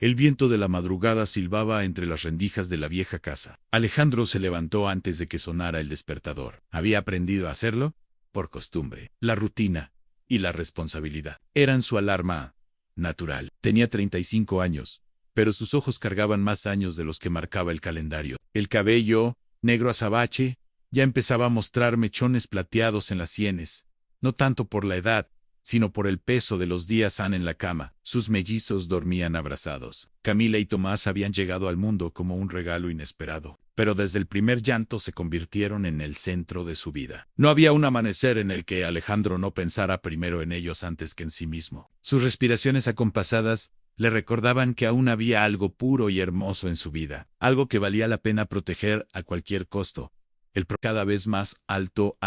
El viento de la madrugada silbaba entre las rendijas de la vieja casa. Alejandro se levantó antes de que sonara el despertador. Había aprendido a hacerlo por costumbre. La rutina y la responsabilidad eran su alarma natural. Tenía 35 años, pero sus ojos cargaban más años de los que marcaba el calendario. El cabello, negro azabache, ya empezaba a mostrar mechones plateados en las sienes, no tanto por la edad, sino por el peso de los días en la cama. Sus mellizos dormían abrazados. Camila y Tomás habían llegado al mundo como un regalo inesperado, pero desde el primer llanto se convirtieron en el centro de su vida. No había un amanecer en el que Alejandro no pensara primero en ellos antes que en sí mismo. Sus respiraciones acompasadas le recordaban que aún había algo puro y hermoso en su vida, algo que valía la pena proteger a cualquier costo. Cada vez más alto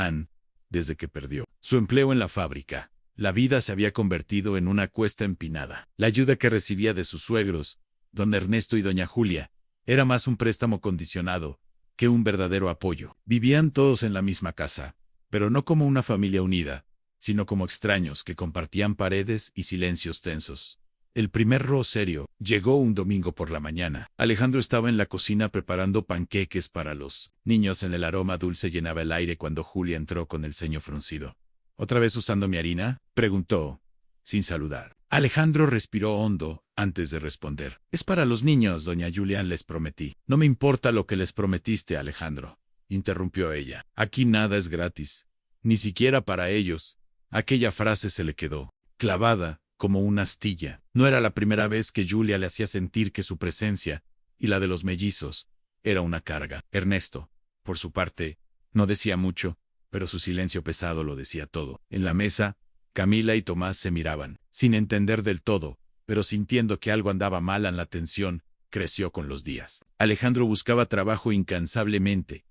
desde que perdió su empleo en la fábrica. La vida se había convertido en una cuesta empinada. La ayuda que recibía de sus suegros, don Ernesto y doña Julia, era más un préstamo condicionado que un verdadero apoyo. Vivían todos en la misma casa, pero no como una familia unida, sino como extraños que compartían paredes y silencios tensos. El primer rosario llegó un domingo por la mañana. Alejandro estaba en la cocina preparando panqueques para los niños. El aroma dulce llenaba el aire cuando Julia entró con el ceño fruncido. ¿Otra vez usando mi harina?, preguntó, sin saludar. Alejandro respiró hondo antes de responder. Es para los niños, doña Julián, les prometí. No me importa lo que les prometiste, Alejandro, interrumpió ella. Aquí nada es gratis, ni siquiera para ellos. Aquella frase se le quedó clavada como una astilla. No era la primera vez que Julia le hacía sentir que su presencia, y la de los mellizos, era una carga. Ernesto, por su parte, no decía mucho, pero su silencio pesado lo decía todo. En la mesa, Camila y Tomás se miraban, sin entender del todo, pero sintiendo que algo andaba mal. En la tensión creció con los días. Alejandro buscaba trabajo incansablemente,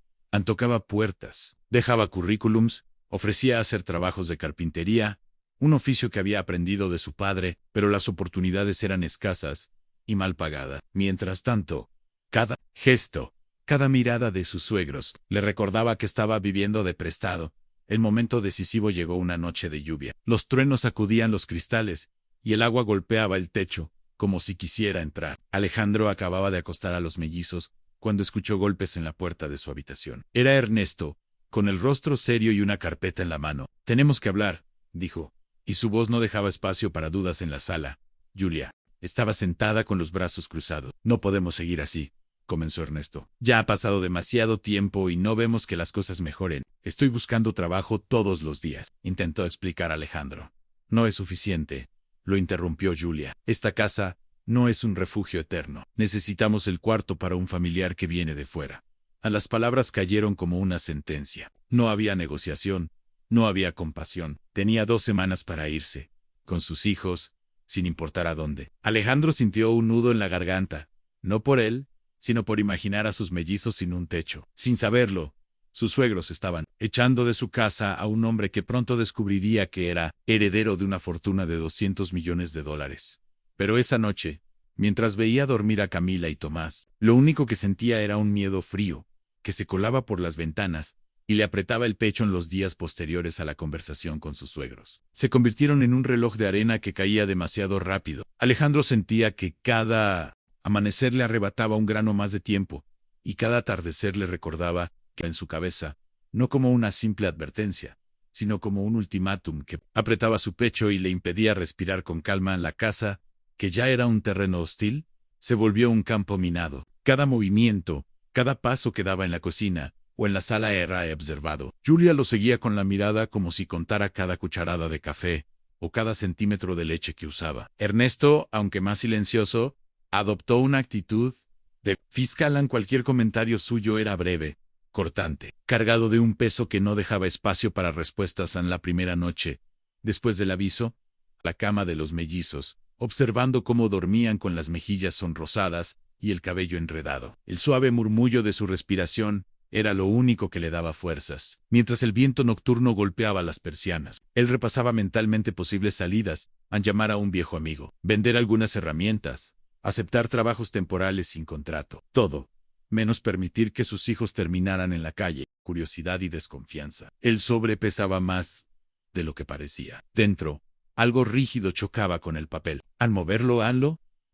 tocaba puertas, dejaba currículums, ofrecía hacer trabajos de carpintería, un oficio que había aprendido de su padre, pero las oportunidades eran escasas y mal pagadas. Mientras tanto, cada gesto, cada mirada de sus suegros le recordaba que estaba viviendo de prestado. El momento decisivo llegó una noche de lluvia. Los truenos sacudían los cristales y el agua golpeaba el techo, como si quisiera entrar. Alejandro acababa de acostar a los mellizos cuando escuchó golpes en la puerta de su habitación. Era Ernesto, con el rostro serio y una carpeta en la mano. Tenemos que hablar, dijo, y su voz no dejaba espacio para dudas en la sala. Julia estaba sentada con los brazos cruzados. No podemos seguir así, comenzó Ernesto. Ya ha pasado demasiado tiempo y no vemos que las cosas mejoren. Estoy buscando trabajo todos los días, intentó explicar Alejandro. No es suficiente, lo interrumpió Julia. Esta casa no es un refugio eterno. Necesitamos el cuarto para un familiar que viene de fuera. A las palabras cayeron como una sentencia. No había negociación, no había compasión. Tenía 2 semanas para irse, con sus hijos, sin importar a dónde. Alejandro sintió un nudo en la garganta, no por él, sino por imaginar a sus mellizos sin un techo. Sin saberlo, sus suegros estaban echando de su casa a un hombre que pronto descubriría que era heredero de una fortuna de $200 millones. Pero esa noche, mientras veía dormir a Camila y Tomás, lo único que sentía era un miedo frío, que se colaba por las ventanas y le apretaba el pecho en los días posteriores a la conversación con sus suegros. Se convirtieron en un reloj de arena que caía demasiado rápido. Alejandro sentía que cada amanecer le arrebataba un grano más de tiempo, y cada atardecer le recordaba que en su cabeza, no como una simple advertencia, sino como un ultimátum que apretaba su pecho y le impedía respirar con calma. En la casa, que ya era un terreno hostil, se volvió un campo minado. Cada movimiento, cada paso que daba en la cocina o en la sala era observado. Julia lo seguía con la mirada como si contara cada cucharada de café o cada centímetro de leche que usaba. Ernesto, aunque más silencioso, adoptó una actitud de fiscal. Cualquier comentario suyo era breve, cortante, cargado de un peso que no dejaba espacio para respuestas. En la primera noche, después del aviso, la cama de los mellizos, observando cómo dormían con las mejillas sonrosadas y el cabello enredado. El suave murmullo de su respiración era lo único que le daba fuerzas. Mientras el viento nocturno golpeaba las persianas, él repasaba mentalmente posibles salidas: llamar a un viejo amigo, vender algunas herramientas, aceptar trabajos temporales sin contrato. Todo, menos permitir que sus hijos terminaran en la calle. Curiosidad y desconfianza. El sobre pesaba más de lo que parecía. Dentro, algo rígido chocaba con el papel. Al moverlo,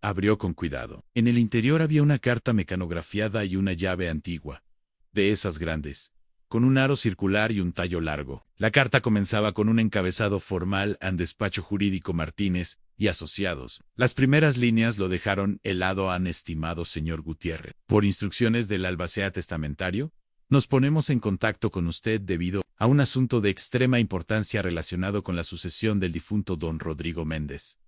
Abrió con cuidado. En el interior había una carta mecanografiada y una llave antigua, de esas grandes, con un aro circular y un tallo largo. La carta comenzaba con un encabezado formal al despacho jurídico Martínez y Asociados. Las primeras líneas lo dejaron helado an estimado señor Gutiérrez. Por instrucciones del albacea testamentario, nos ponemos en contacto con usted debido a un asunto de extrema importancia relacionado con la sucesión del difunto don Rodrigo Méndez.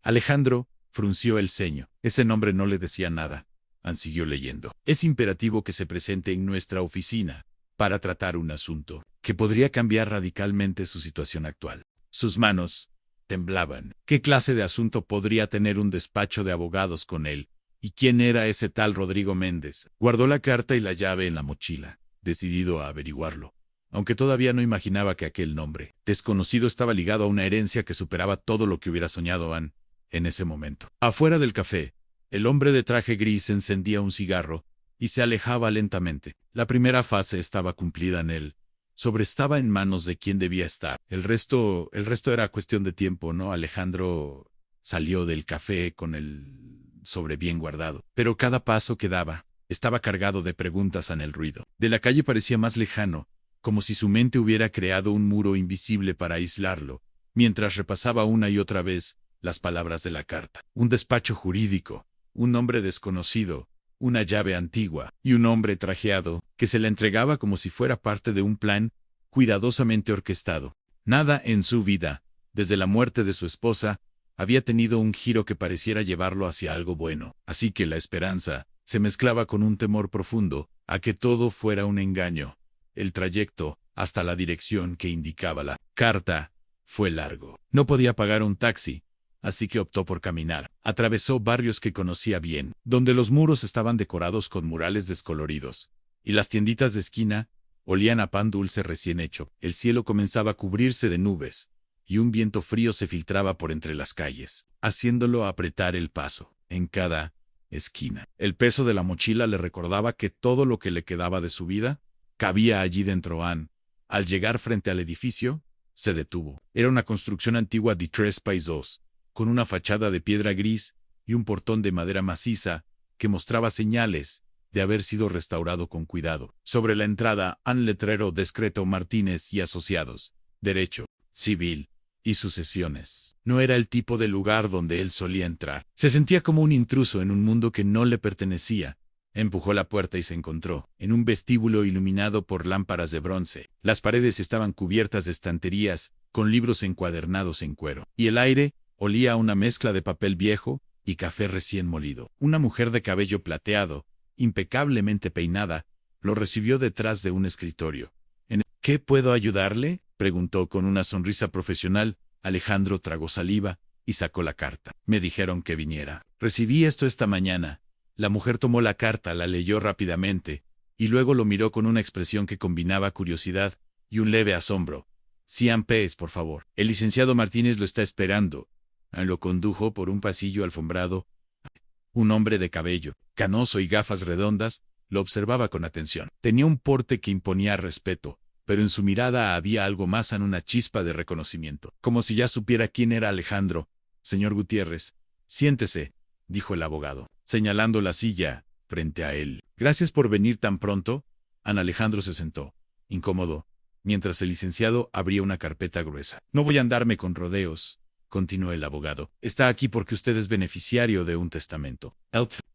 Alejandro frunció el ceño. Ese nombre no le decía nada. Ann siguió leyendo. Es imperativo que se presente en nuestra oficina para tratar un asunto que podría cambiar radicalmente su situación actual. Sus manos temblaban. ¿Qué clase de asunto podría tener un despacho de abogados con él? ¿Y quién era ese tal Rodrigo Méndez? Guardó la carta y la llave en la mochila, decidido a averiguarlo, aunque todavía no imaginaba que aquel nombre desconocido estaba ligado a una herencia que superaba todo lo que hubiera soñado Ann en ese momento. Afuera del café, el hombre de traje gris encendía un cigarro y se alejaba lentamente. La primera fase estaba cumplida en él. Estaba en manos de quien debía estar. El resto era cuestión de tiempo, ¿no? Alejandro salió del café con el sobre bien guardado. Pero cada paso que daba estaba cargado de preguntas en el ruido. De la calle parecía más lejano, como si su mente hubiera creado un muro invisible para aislarlo, mientras repasaba una y otra vez las palabras de la carta. Un despacho jurídico, un nombre desconocido, una llave antigua y un hombre trajeado que se la entregaba como si fuera parte de un plan cuidadosamente orquestado. Nada en su vida, desde la muerte de su esposa, había tenido un giro que pareciera llevarlo hacia algo bueno. Así que la esperanza se mezclaba con un temor profundo a que todo fuera un engaño. El trayecto hasta la dirección que indicaba la carta fue largo. No podía pagar un taxi, así que optó por caminar. Atravesó barrios que conocía bien, donde los muros estaban decorados con murales descoloridos, y las tienditas de esquina olían a pan dulce recién hecho. El cielo comenzaba a cubrirse de nubes, y un viento frío se filtraba por entre las calles, haciéndolo apretar el paso. En cada esquina, el peso de la mochila le recordaba que todo lo que le quedaba de su vida cabía allí dentro. Ann, al llegar frente al edificio, se detuvo. Era una construcción antigua de tres pisos, con una fachada de piedra gris y un portón de madera maciza que mostraba señales de haber sido restaurado con cuidado. Sobre la entrada, un letrero discreto Martínez y Asociados, Derecho, Civil y Sucesiones. No era el tipo de lugar donde él solía entrar. Se sentía como un intruso en un mundo que no le pertenecía. Empujó la puerta y se encontró en un vestíbulo iluminado por lámparas de bronce. Las paredes estaban cubiertas de estanterías con libros encuadernados en cuero, y el aire olía a una mezcla de papel viejo y café recién molido. Una mujer de cabello plateado, impecablemente peinada, lo recibió detrás de un escritorio. ¿Qué puedo ayudarle?, preguntó con una sonrisa profesional. Alejandro tragó saliva y sacó la carta. Me dijeron que viniera. Recibí esto esta mañana. La mujer tomó la carta, la leyó rápidamente, y luego lo miró con una expresión que combinaba curiosidad y un leve asombro. 100 pesos, por favor. El licenciado Martínez lo está esperando. Lo condujo por un pasillo alfombrado. Un hombre de cabello canoso y gafas redondas lo observaba con atención. Tenía un porte que imponía respeto, pero en su mirada había algo más, en una chispa de reconocimiento, como si ya supiera quién era Alejandro. Señor Gutiérrez, siéntese, dijo el abogado, señalando la silla frente a él. Gracias por venir tan pronto. Ann Alejandro se sentó, incómodo, mientras el licenciado abría una carpeta gruesa. No voy a andarme con rodeos, continuó el abogado. Está aquí porque usted es beneficiario de un testamento.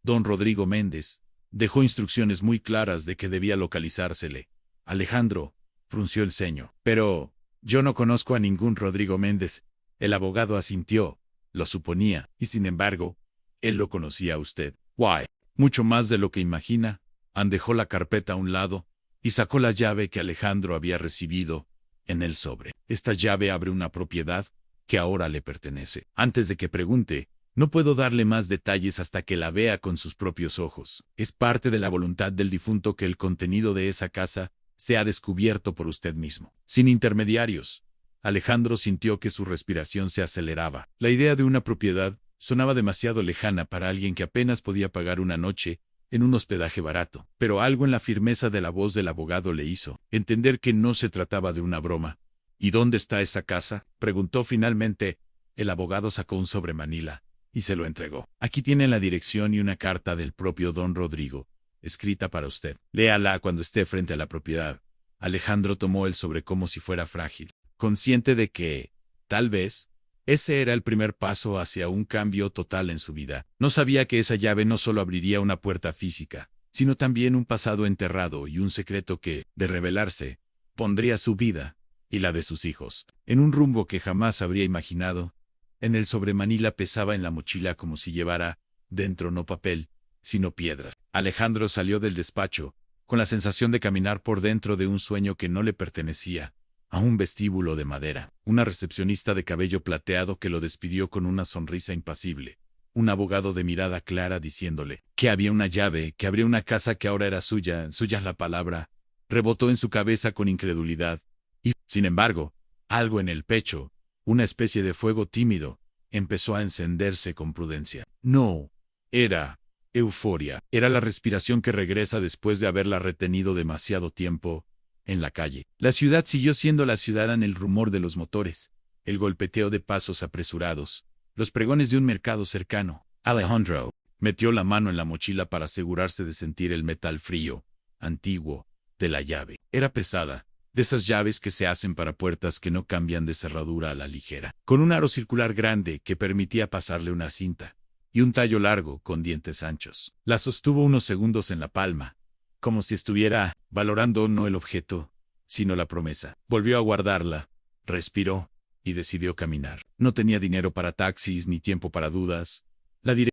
Don Rodrigo Méndez dejó instrucciones muy claras de que debía localizársele. Alejandro frunció el ceño. Pero yo no conozco a ningún Rodrigo Méndez. El abogado asintió. Lo suponía, y sin embargo, él lo conocía a usted. Why, mucho más de lo que imagina. Ann dejó la carpeta a un lado y sacó la llave que Alejandro había recibido en el sobre. Esta llave abre una propiedad que ahora le pertenece. Antes de que pregunte, no puedo darle más detalles hasta que la vea con sus propios ojos. Es parte de la voluntad del difunto que el contenido de esa casa sea descubierto por usted mismo, sin intermediarios. Alejandro sintió que su respiración se aceleraba. La idea de una propiedad sonaba demasiado lejana para alguien que apenas podía pagar una noche en un hospedaje barato, pero algo en la firmeza de la voz del abogado le hizo entender que no se trataba de una broma. ¿Y dónde está esa casa?, preguntó finalmente. El abogado sacó un sobre manila y se lo entregó. Aquí tiene la dirección y una carta del propio don Rodrigo, escrita para usted. Léala cuando esté frente a la propiedad. Alejandro tomó el sobre como si fuera frágil, consciente de que, tal vez, ese era el primer paso hacia un cambio total en su vida. No sabía que esa llave no solo abriría una puerta física, sino también un pasado enterrado y un secreto que, de revelarse, pondría su vida y la de sus hijos en un rumbo que jamás habría imaginado. En el sobremanila pesaba en la mochila como si llevara, dentro no papel, sino piedras. Alejandro salió del despacho, con la sensación de caminar por dentro de un sueño que no le pertenecía, a un vestíbulo de madera, una recepcionista de cabello plateado que lo despidió con una sonrisa impasible, un abogado de mirada clara diciéndole que había una llave, que abría una casa que ahora era suya la palabra, rebotó en su cabeza con incredulidad, y, sin embargo, algo en el pecho, una especie de fuego tímido, empezó a encenderse con prudencia. No, era euforia, era la respiración que regresa después de haberla retenido demasiado tiempo en la calle. La ciudad siguió siendo la ciudad en el rumor de los motores, el golpeteo de pasos apresurados, los pregones de un mercado cercano. Alejandro metió la mano en la mochila para asegurarse de sentir el metal frío, antiguo, de la llave. Era pesada, de esas llaves que se hacen para puertas que no cambian de cerradura a la ligera, con un aro circular grande que permitía pasarle una cinta, y un tallo largo con dientes anchos. La sostuvo unos segundos en la palma, como si estuviera valorando no el objeto, sino la promesa. Volvió a guardarla, respiró, y decidió caminar. No tenía dinero para taxis ni tiempo para dudas.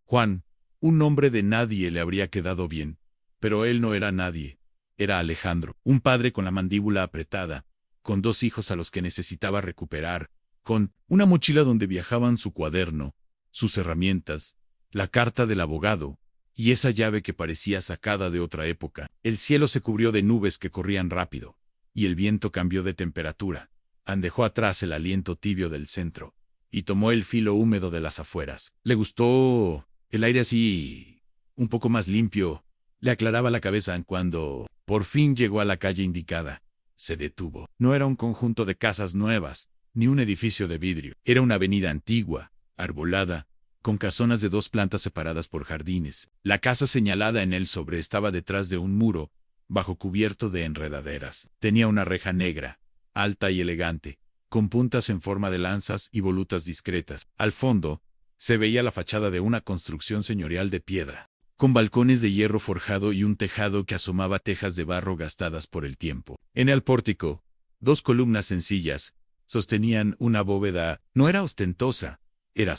Juan, un nombre de nadie le habría quedado bien, pero él no era nadie. Era Alejandro, un padre con la mandíbula apretada, con 2 hijos a los que necesitaba recuperar, con una mochila donde viajaban su cuaderno, sus herramientas, la carta del abogado, y esa llave que parecía sacada de otra época. El cielo se cubrió de nubes que corrían rápido, y el viento cambió de temperatura. Dejó atrás el aliento tibio del centro, y tomó el filo húmedo de las afueras. Le gustó el aire así, un poco más limpio. Le aclaraba la cabeza cuando, por fin llegó a la calle indicada. Se detuvo. No era un conjunto de casas nuevas, ni un edificio de vidrio. Era una avenida antigua, arbolada, con casonas de 2 plantas separadas por jardines. La casa señalada en el sobre estaba detrás de un muro, bajo cubierto de enredaderas. Tenía una reja negra, alta y elegante, con puntas en forma de lanzas y volutas discretas. Al fondo, se veía la fachada de una construcción señorial de piedra, con balcones de hierro forjado y un tejado que asomaba tejas de barro gastadas por el tiempo. En el pórtico, 2 columnas sencillas sostenían una bóveda. No era ostentosa.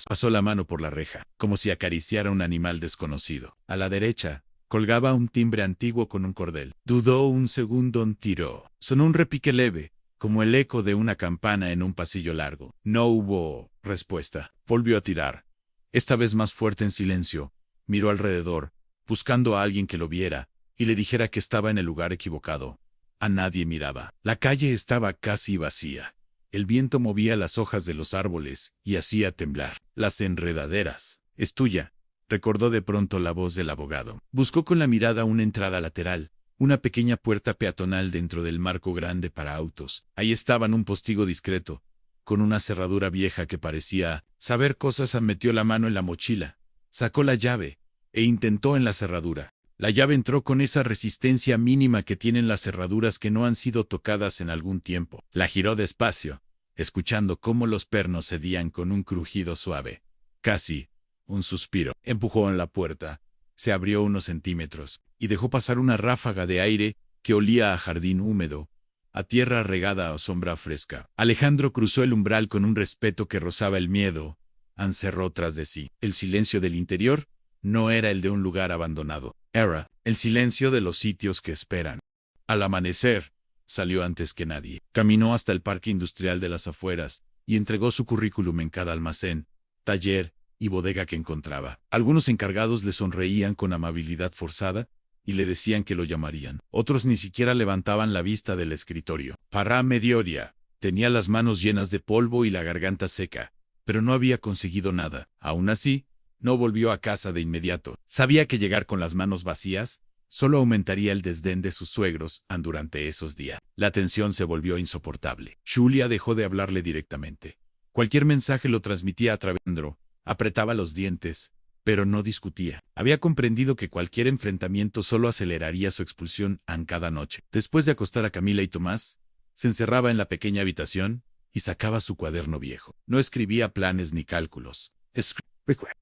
Pasó la mano por la reja, como si acariciara un animal desconocido. A la derecha, colgaba un timbre antiguo con un cordel. Dudó un segundo, tiró. Sonó un repique leve, como el eco de una campana en un pasillo largo. No hubo respuesta. Volvió a tirar, esta vez más fuerte en silencio. Miró alrededor, buscando a alguien que lo viera y le dijera que estaba en el lugar equivocado. A nadie miraba. La calle estaba casi vacía. El viento movía las hojas de los árboles y hacía temblar las enredaderas. «Es tuya», recordó de pronto la voz del abogado. Buscó con la mirada una entrada lateral, una pequeña puerta peatonal dentro del marco grande para autos. Ahí estaban un postigo discreto, con una cerradura vieja que parecía saber cosas. Metió la mano en la mochila, sacó la llave e intentó en la cerradura. La llave entró con esa resistencia mínima que tienen las cerraduras que no han sido tocadas en algún tiempo. La giró despacio, escuchando cómo los pernos cedían con un crujido suave. Casi un suspiro. Empujó en la puerta, se abrió unos centímetros, y dejó pasar una ráfaga de aire que olía a jardín húmedo, a tierra regada o sombra fresca. Alejandro cruzó el umbral con un respeto que rozaba el miedo. Cerró tras de sí. El silencio del interior no era el de un lugar abandonado. Era el silencio de los sitios que esperan. Al amanecer, salió antes que nadie. Caminó hasta el parque industrial de las afueras y entregó su currículum en cada almacén, taller y bodega que encontraba. Algunos encargados le sonreían con amabilidad forzada y le decían que lo llamarían. Otros ni siquiera levantaban la vista del escritorio. Para mediodía, tenía las manos llenas de polvo y la garganta seca, pero no había conseguido nada. Aún así, no volvió a casa de inmediato. Sabía que llegar con las manos vacías solo aumentaría el desdén de sus suegros durante esos días. La tensión se volvió insoportable. Julia dejó de hablarle directamente. Cualquier mensaje lo transmitía a través de Alejandro, Apretaba los dientes, pero no discutía. Había comprendido que cualquier enfrentamiento solo aceleraría su expulsión cada noche. Después de acostar a Camila y Tomás, se encerraba en la pequeña habitación y sacaba su cuaderno viejo. No escribía planes ni cálculos.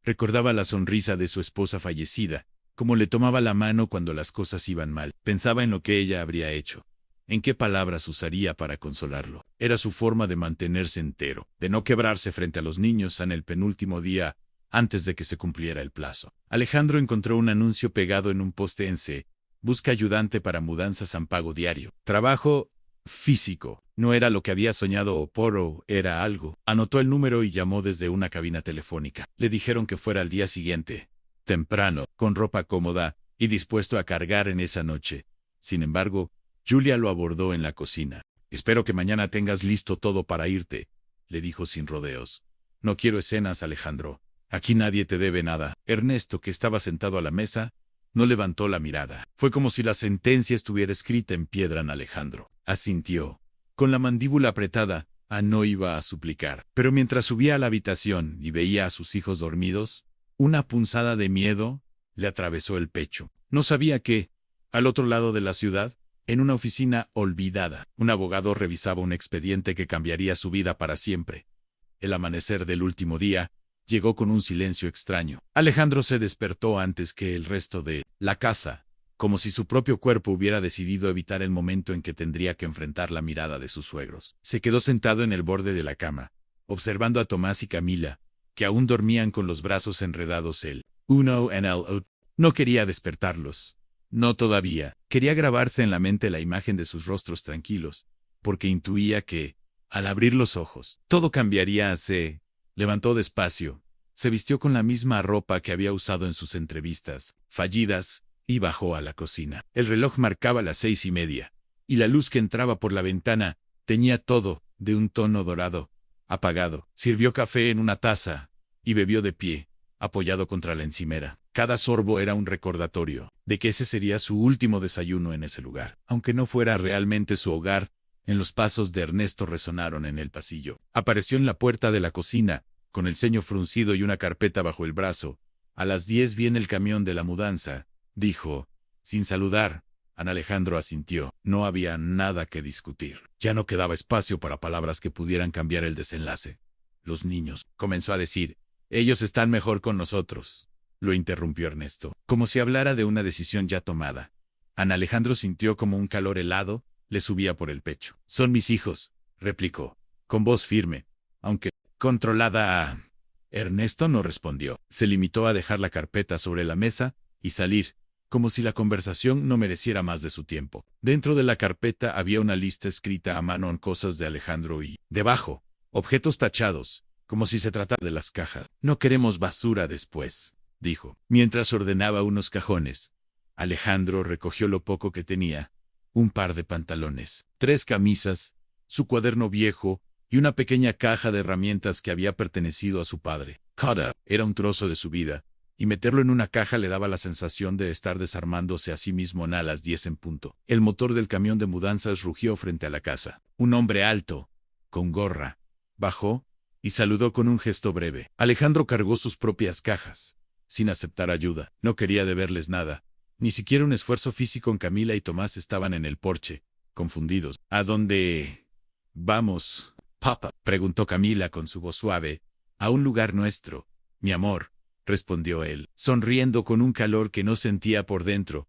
Recordaba la sonrisa de su esposa fallecida, como le tomaba la mano cuando las cosas iban mal. Pensaba en lo que ella habría hecho, en qué palabras usaría para consolarlo. Era su forma de mantenerse entero, de no quebrarse frente a los niños en el penúltimo día antes de que se cumpliera el plazo. Alejandro encontró un anuncio pegado en un poste en C. Busca ayudante para mudanzas en pago diario. Trabajo físico. No era lo que había soñado pero era algo. Anotó el número y llamó desde una cabina telefónica. Le dijeron que fuera al día siguiente, temprano, con ropa cómoda y dispuesto a cargar en esa noche. Sin embargo, Julia lo abordó en la cocina. «Espero que mañana tengas listo todo para irte», le dijo sin rodeos. «No quiero escenas, Alejandro. Aquí nadie te debe nada». Ernesto, que estaba sentado a la mesa, no levantó la mirada. Fue como si la sentencia estuviera escrita en piedra en Alejandro. Asintió, con la mandíbula apretada. No iba a suplicar. Pero mientras subía a la habitación y veía a sus hijos dormidos, una punzada de miedo le atravesó el pecho. No sabía que, al otro lado de la ciudad, en una oficina olvidada, un abogado revisaba un expediente que cambiaría su vida para siempre. El amanecer del último día llegó con un silencio extraño. Alejandro se despertó antes que el resto de la casa, como si su propio cuerpo hubiera decidido evitar el momento en que tendría que enfrentar la mirada de sus suegros. Se quedó sentado en el borde de la cama, observando a Tomás y Camila, que aún dormían con los brazos enredados el uno en el otro. No quería despertarlos. No todavía. Quería grabarse en la mente la imagen de sus rostros tranquilos, porque intuía que, al abrir los ojos, todo cambiaría. Se levantó despacio, se vistió con la misma ropa que había usado en sus entrevistas fallidas y bajó a la cocina. El reloj marcaba las 6:30, y la luz que entraba por la ventana teñía todo de un tono dorado, apagado. Sirvió café en una taza y bebió de pie, apoyado contra la encimera. Cada sorbo era un recordatorio de que ese sería su último desayuno en ese lugar. Aunque no fuera realmente su hogar, en los pasos de Ernesto resonaron en el pasillo. Apareció en la puerta de la cocina, con el ceño fruncido y una carpeta bajo el brazo. «A las 10 viene el camión de la mudanza», dijo, sin saludar. Alejandro asintió. No había nada que discutir. Ya no quedaba espacio para palabras que pudieran cambiar el desenlace. «Los niños», comenzó a decir. «Ellos están mejor con nosotros», lo interrumpió Ernesto, como si hablara de una decisión ya tomada. Alejandro sintió como un calor helado le subía por el pecho. «Son mis hijos», replicó, con voz firme, aunque controlada. Ernesto no respondió. Se limitó a dejar la carpeta sobre la mesa y salir, como si la conversación no mereciera más de su tiempo. Dentro de la carpeta había una lista escrita a mano en cosas de Alejandro y, debajo, objetos tachados, como si se tratara de las cajas. «No queremos basura después», dijo. Mientras ordenaba unos cajones, Alejandro recogió lo poco que tenía: un par de pantalones, 3 camisas, su cuaderno viejo y una pequeña caja de herramientas que había pertenecido a su padre. Cada era un trozo de su vida, y meterlo en una caja le daba la sensación de estar desarmándose a sí mismo. A las 10 en punto, el motor del camión de mudanzas rugió frente a la casa. Un hombre alto, con gorra, bajó y saludó con un gesto breve. Alejandro cargó sus propias cajas, sin aceptar ayuda. No quería deberles nada, ni siquiera un esfuerzo físico. Camila y Tomás estaban en el porche, confundidos. «¿A dónde vamos, papá?», preguntó Camila con su voz suave. «A un lugar nuestro, mi amor», respondió él, sonriendo con un calor que no sentía por dentro.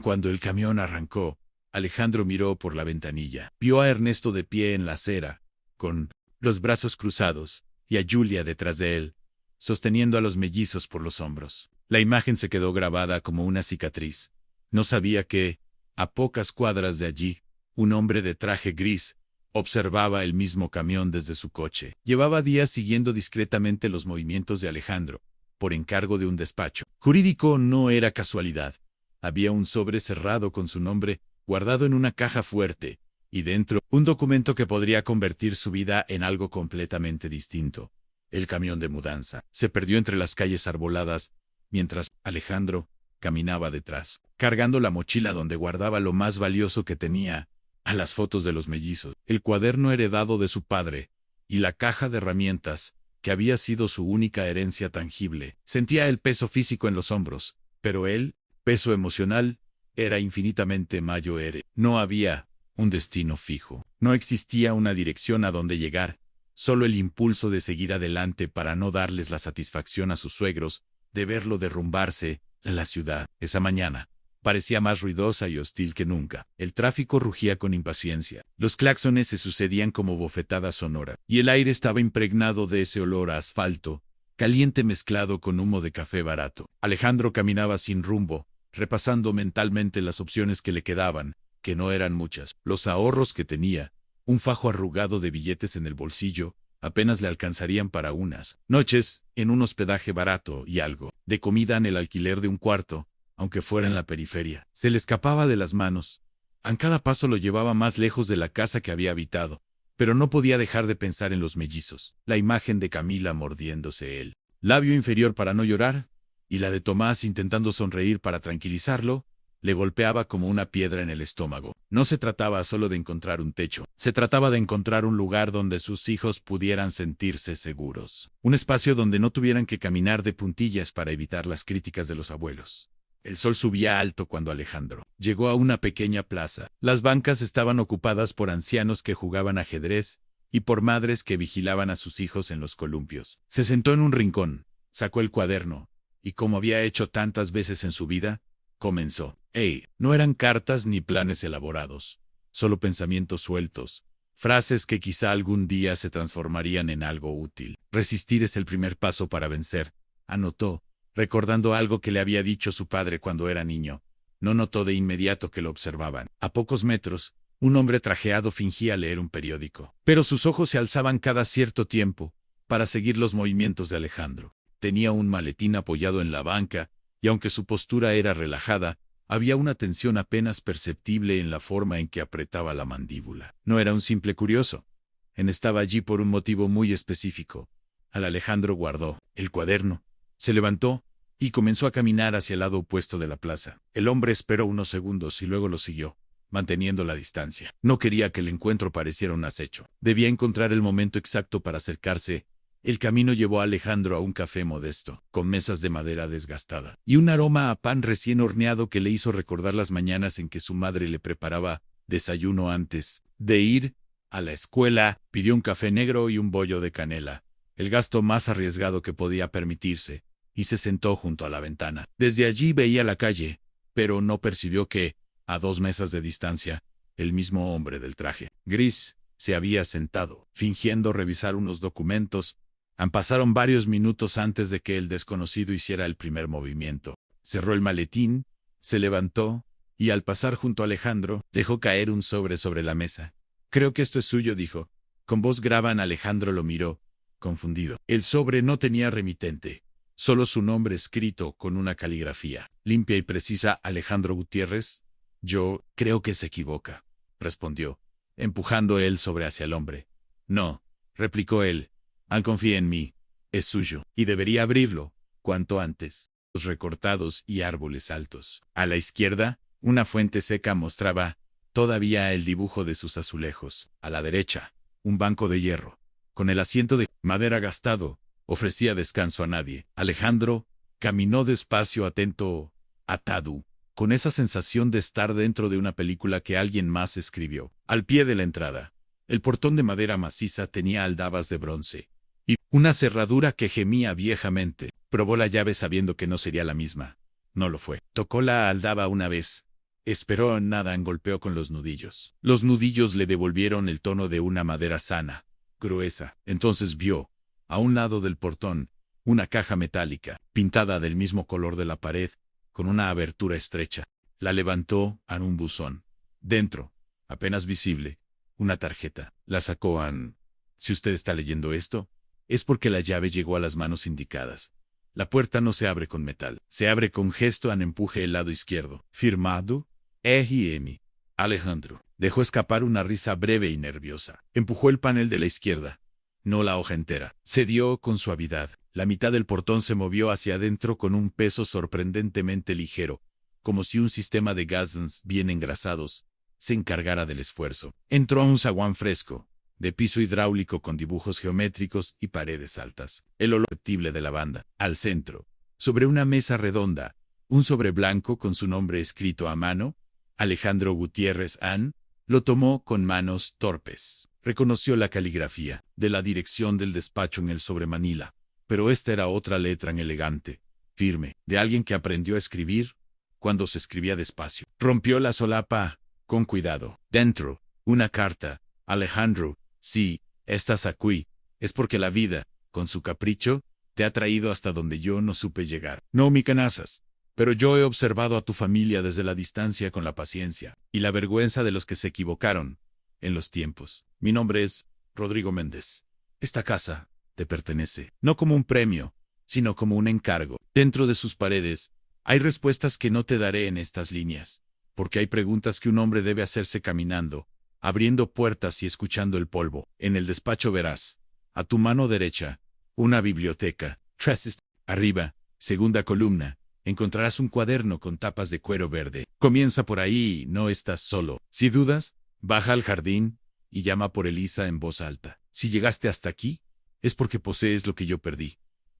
Cuando el camión arrancó, Alejandro miró por la ventanilla. Vio a Ernesto de pie en la acera, con los brazos cruzados, y a Julia detrás de él, sosteniendo a los mellizos por los hombros. La imagen se quedó grabada como una cicatriz. No sabía que, a pocas cuadras de allí, un hombre de traje gris observaba el mismo camión desde su coche. Llevaba días siguiendo discretamente los movimientos de Alejandro, por encargo de un despacho jurídico. No era casualidad. Había un sobre cerrado con su nombre, guardado en una caja fuerte, y dentro, un documento que podría convertir su vida en algo completamente distinto. El camión de mudanza se perdió entre las calles arboladas, mientras Alejandro caminaba detrás, cargando la mochila donde guardaba lo más valioso que tenía: a las fotos de los mellizos, el cuaderno heredado de su padre y la caja de herramientas que había sido su única herencia tangible. Sentía el peso físico en los hombros, pero el peso emocional era infinitamente mayor. No había un destino fijo. No existía una dirección a donde llegar, solo el impulso de seguir adelante para no darles la satisfacción a sus suegros de verlo derrumbarse. La ciudad, esa mañana, parecía más ruidosa y hostil que nunca. El tráfico rugía con impaciencia. Los claxones se sucedían como bofetadas sonoras, y el aire estaba impregnado de ese olor a asfalto, caliente mezclado con humo de café barato. Alejandro caminaba sin rumbo, repasando mentalmente las opciones que le quedaban, que no eran muchas. Los ahorros que tenía, un fajo arrugado de billetes en el bolsillo, apenas le alcanzarían para unas noches en un hospedaje barato y algo de comida en el alquiler de un cuarto, aunque fuera en la periferia. Se le escapaba de las manos. A cada paso lo llevaba más lejos de la casa que había habitado, pero no podía dejar de pensar en los mellizos, la imagen de Camila mordiéndose el labio inferior para no llorar, y la de Tomás intentando sonreír para tranquilizarlo, le golpeaba como una piedra en el estómago. No se trataba solo de encontrar un techo, se trataba de encontrar un lugar donde sus hijos pudieran sentirse seguros. Un espacio donde no tuvieran que caminar de puntillas para evitar las críticas de los abuelos. El sol subía alto cuando Alejandro llegó a una pequeña plaza. Las bancas estaban ocupadas por ancianos que jugaban ajedrez y por madres que vigilaban a sus hijos en los columpios. Se sentó en un rincón, sacó el cuaderno, y como había hecho tantas veces en su vida, comenzó. No eran cartas ni planes elaborados, solo pensamientos sueltos, frases que quizá algún día se transformarían en algo útil. Resistir es el primer paso para vencer, anotó, recordando algo que le había dicho su padre cuando era niño. No notó de inmediato que lo observaban. A pocos metros, un hombre trajeado fingía leer un periódico, pero sus ojos se alzaban cada cierto tiempo para seguir los movimientos de Alejandro. Tenía un maletín apoyado en la banca, y aunque su postura era relajada, había una tensión apenas perceptible en la forma en que apretaba la mandíbula. No era un simple curioso. Estaba allí por un motivo muy específico. Alejandro guardó el cuaderno, se levantó y comenzó a caminar hacia el lado opuesto de la plaza. El hombre esperó unos segundos y luego lo siguió, manteniendo la distancia. No quería que el encuentro pareciera un acecho. Debía encontrar el momento exacto para acercarse. El camino llevó a Alejandro a un café modesto, con mesas de madera desgastada, y un aroma a pan recién horneado que le hizo recordar las mañanas en que su madre le preparaba desayuno antes de ir a la escuela. Pidió un café negro y un bollo de canela, el gasto más arriesgado que podía permitirse, y se sentó junto a la ventana. Desde allí veía la calle, pero no percibió que, a 2 mesas de distancia, el mismo hombre del traje gris se había sentado, fingiendo revisar unos documentos. Pasaron varios minutos antes de que el desconocido hiciera el primer movimiento. Cerró el maletín, se levantó, y al pasar junto a Alejandro, dejó caer un sobre la mesa. «Creo que esto es suyo», dijo. Con voz grave Alejandro lo miró, confundido. El sobre no tenía remitente, solo su nombre escrito con una caligrafía limpia y precisa. «Alejandro Gutiérrez». «Yo creo que se equivoca», respondió, empujando el sobre hacia el hombre. «No», replicó él. «Confía en mí. Es suyo. Y debería abrirlo cuanto antes». Los recortados y árboles altos. A la izquierda, una fuente seca mostraba todavía el dibujo de sus azulejos. A la derecha, un banco de hierro, con el asiento de madera gastado, ofrecía descanso a nadie. Alejandro caminó despacio, atento, atado, con esa sensación de estar dentro de una película que alguien más escribió. Al pie de la entrada, el portón de madera maciza tenía aldabas de bronce y una cerradura que gemía viejamente. Probó la llave sabiendo que no sería la misma. No lo fue. Tocó la aldaba una vez. Esperó nada, golpeó con los nudillos. Los nudillos le devolvieron el tono de una madera sana, gruesa. Entonces vio, a un lado del portón, una caja metálica, pintada del mismo color de la pared, con una abertura estrecha. La levantó a un buzón. Dentro, apenas visible, una tarjeta. La sacó. Si usted está leyendo esto, es porque la llave llegó a las manos indicadas. La puerta no se abre con metal, se abre con gesto. Empuje el lado izquierdo. Firmado, R.M. Alejandro. Dejó escapar una risa breve y nerviosa. Empujó el panel de la izquierda, no la hoja entera. Cedió con suavidad. La mitad del portón se movió hacia adentro con un peso sorprendentemente ligero, como si un sistema de gases bien engrasados se encargara del esfuerzo. Entró un zaguán fresco, de piso hidráulico con dibujos geométricos y paredes altas. El olor perceptible de lavanda. Al centro, sobre una mesa redonda, un sobre blanco con su nombre escrito a mano, Alejandro Gutiérrez An, lo tomó con manos torpes. Reconoció la caligrafía de la dirección del despacho en el sobre Manila, pero esta era otra letra en elegante, firme, de alguien que aprendió a escribir cuando se escribía despacio. Rompió la solapa con cuidado. Dentro, una carta. Alejandro, si estás aquí, es porque la vida, con su capricho, te ha traído hasta donde yo no supe llegar. No, mi canasas. Pero yo he observado a tu familia desde la distancia con la paciencia y la vergüenza de los que se equivocaron en los tiempos. Mi nombre es Rodrigo Méndez. Esta casa te pertenece, no como un premio, sino como un encargo. Dentro de sus paredes, hay respuestas que no te daré en estas líneas, porque hay preguntas que un hombre debe hacerse caminando, abriendo puertas y escuchando el polvo. En el despacho verás, a tu mano derecha, una biblioteca. Arriba, segunda columna, encontrarás un cuaderno con tapas de cuero verde. Comienza por ahí y no estás solo. Si dudas, baja al jardín y llama por Elisa en voz alta. Si llegaste hasta aquí, es porque posees lo que yo perdí.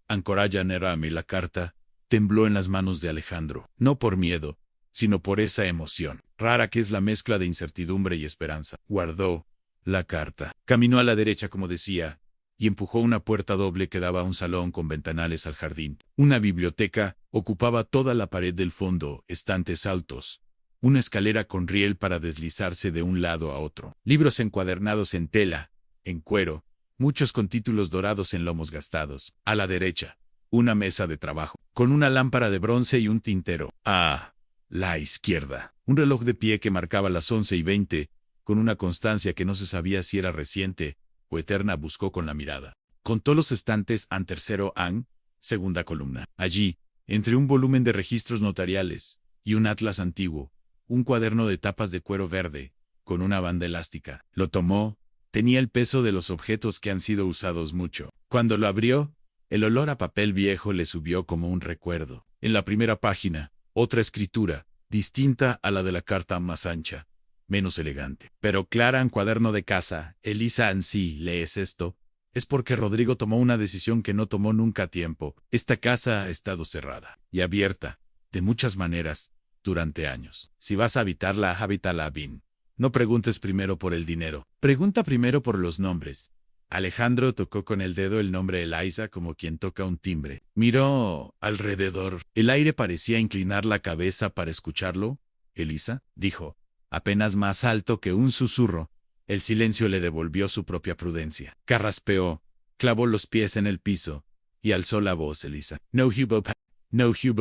Ancoraya Nerame. La carta tembló en las manos de Alejandro, no por miedo, sino por esa emoción rara que es la mezcla de incertidumbre y esperanza. Guardó la carta. Caminó a la derecha como decía, y empujó una puerta doble que daba a un salón con ventanales al jardín. Una biblioteca ocupaba toda la pared del fondo, estantes altos, una escalera con riel para deslizarse de un lado a otro, libros encuadernados en tela, en cuero, muchos con títulos dorados en lomos gastados. A la derecha, una mesa de trabajo, con una lámpara de bronce y un tintero. A la izquierda, un reloj de pie que marcaba las 11:20, con una constancia que no se sabía si era reciente o eterna. Buscó con la mirada. Contó los estantes an tercero an, segunda columna. Allí, entre un volumen de registros notariales y un atlas antiguo, un cuaderno de tapas de cuero verde, con una banda elástica. Lo tomó. Tenía el peso de los objetos que han sido usados mucho. Cuando lo abrió, el olor a papel viejo le subió como un recuerdo. En la primera página, otra escritura, distinta a la de la carta, más ancha, menos elegante, pero clara. En cuaderno de casa. Elisa Ansí, ¿lees esto? Es porque Rodrigo tomó una decisión que no tomó nunca a tiempo. Esta casa ha estado cerrada y abierta, de muchas maneras, durante años. Si vas a habitarla, habítala bien. No preguntes primero por el dinero. Pregunta primero por los nombres. Alejandro tocó con el dedo el nombre Elisa como quien toca un timbre. Miró alrededor. El aire parecía inclinar la cabeza para escucharlo. Elisa, dijo, apenas más alto que un susurro. El silencio le devolvió su propia prudencia. Carraspeó, clavó los pies en el piso y alzó la voz. Elisa. No hubo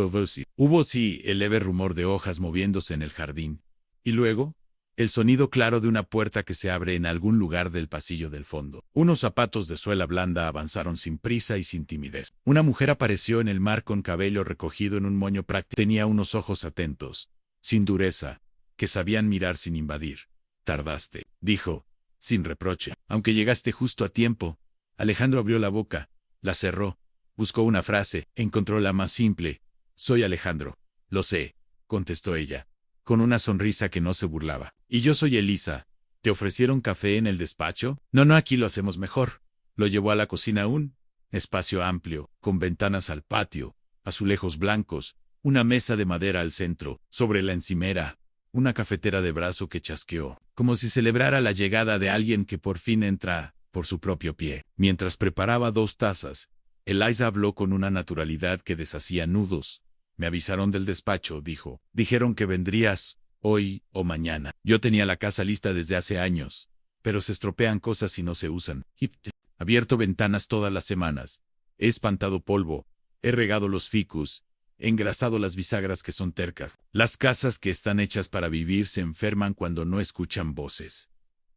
voz. Hubo sí el leve rumor de hojas moviéndose en el jardín. Y luego, el sonido claro de una puerta que se abre en algún lugar del pasillo del fondo. Unos zapatos de suela blanda avanzaron sin prisa y sin timidez. Una mujer apareció en el mar con cabello recogido en un moño práctico. Tenía unos ojos atentos, sin dureza, que sabían mirar sin invadir. Tardaste, dijo, sin reproche. Aunque llegaste justo a tiempo. Alejandro abrió la boca, la cerró, buscó una frase, encontró la más simple. Soy Alejandro. Lo sé, contestó ella, con una sonrisa que no se burlaba. Y yo soy Elisa. ¿Te ofrecieron café en el despacho? No, aquí lo hacemos mejor. Lo llevó a la cocina, un espacio amplio, con ventanas al patio, azulejos blancos, una mesa de madera al centro, sobre la encimera, una cafetera de brazo que chasqueó, como si celebrara la llegada de alguien que por fin entra por su propio pie. Mientras preparaba 2 tazas, Elisa habló con una naturalidad que deshacía nudos. Me avisaron del despacho, dijo. Dijeron que vendrías hoy o mañana. Yo tenía la casa lista desde hace años, pero se estropean cosas y no se usan. Abierto ventanas todas las semanas. He espantado polvo. He regado los ficus. He engrasado las bisagras que son tercas. Las casas que están hechas para vivir se enferman cuando no escuchan voces.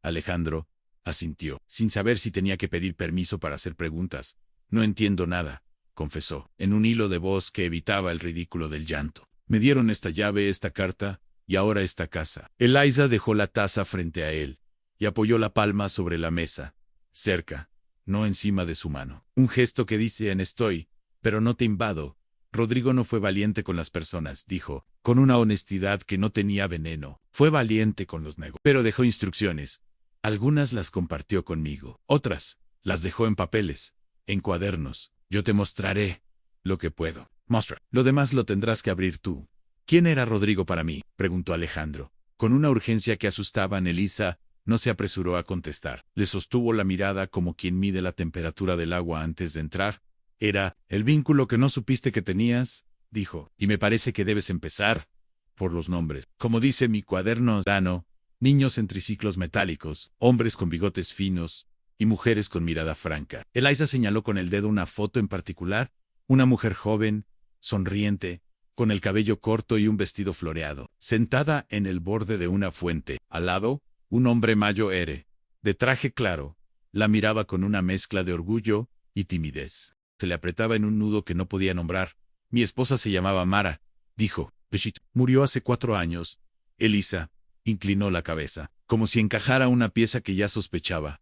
Alejandro asintió, sin saber si tenía que pedir permiso para hacer preguntas. No entiendo nada, confesó, en un hilo de voz que evitaba el ridículo del llanto. Me dieron esta llave, esta carta, y ahora esta casa. Elisa dejó la taza frente a él, y apoyó la palma sobre la mesa, cerca, no encima de su mano. Un gesto que dice en estoy, pero no te invado. Rodrigo no fue valiente con las personas, dijo, con una honestidad que no tenía veneno. Fue valiente con los negocios, pero dejó instrucciones. Algunas las compartió conmigo. Otras las dejó en papeles, en cuadernos. Yo te mostraré lo que puedo. Mostra. Lo demás lo tendrás que abrir tú. ¿Quién era Rodrigo para mí?, preguntó Alejandro. Con una urgencia que asustaba a Elisa, no se apresuró a contestar. Le sostuvo la mirada como quien mide la temperatura del agua antes de entrar. Era el vínculo que no supiste que tenías, dijo, y me parece que debes empezar por los nombres. Como dice mi cuaderno dano, niños en triciclos metálicos, hombres con bigotes finos y mujeres con mirada franca. Elisa señaló con el dedo una foto en particular, una mujer joven, sonriente, con el cabello corto y un vestido floreado, sentada en el borde de una fuente. Al lado, un hombre mayor, de traje claro, la miraba con una mezcla de orgullo y timidez. Se le apretaba en un nudo que no podía nombrar. Mi esposa se llamaba Mara, dijo. Brigitte murió hace 4 años. Elisa inclinó la cabeza, como si encajara una pieza que ya sospechaba.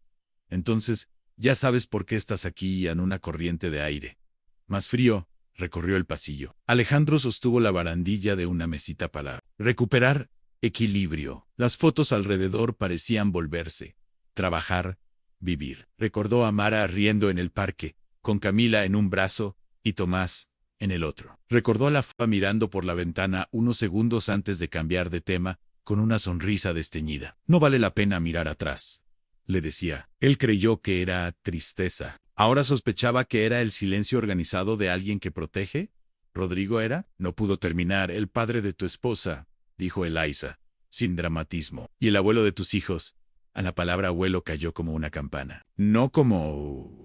Entonces, ya sabes por qué estás aquí en una corriente de aire. Más frío. Recorrió el pasillo. Alejandro sostuvo la barandilla de una mesita para recuperar equilibrio. Las fotos alrededor parecían volverse. Trabajar, vivir. Recordó a Mara riendo en el parque, con Camila en un brazo y Tomás en el otro. Recordó a la Fa mirando por la ventana unos segundos antes de cambiar de tema, con una sonrisa desteñida. No vale la pena mirar atrás, le decía. Él creyó que era tristeza. ¿Ahora sospechaba que era el silencio organizado de alguien que protege? ¿Rodrigo era? No pudo terminar. El padre de tu esposa, dijo Elisa, sin dramatismo. Y el abuelo de tus hijos. A la palabra abuelo cayó como una campana. No como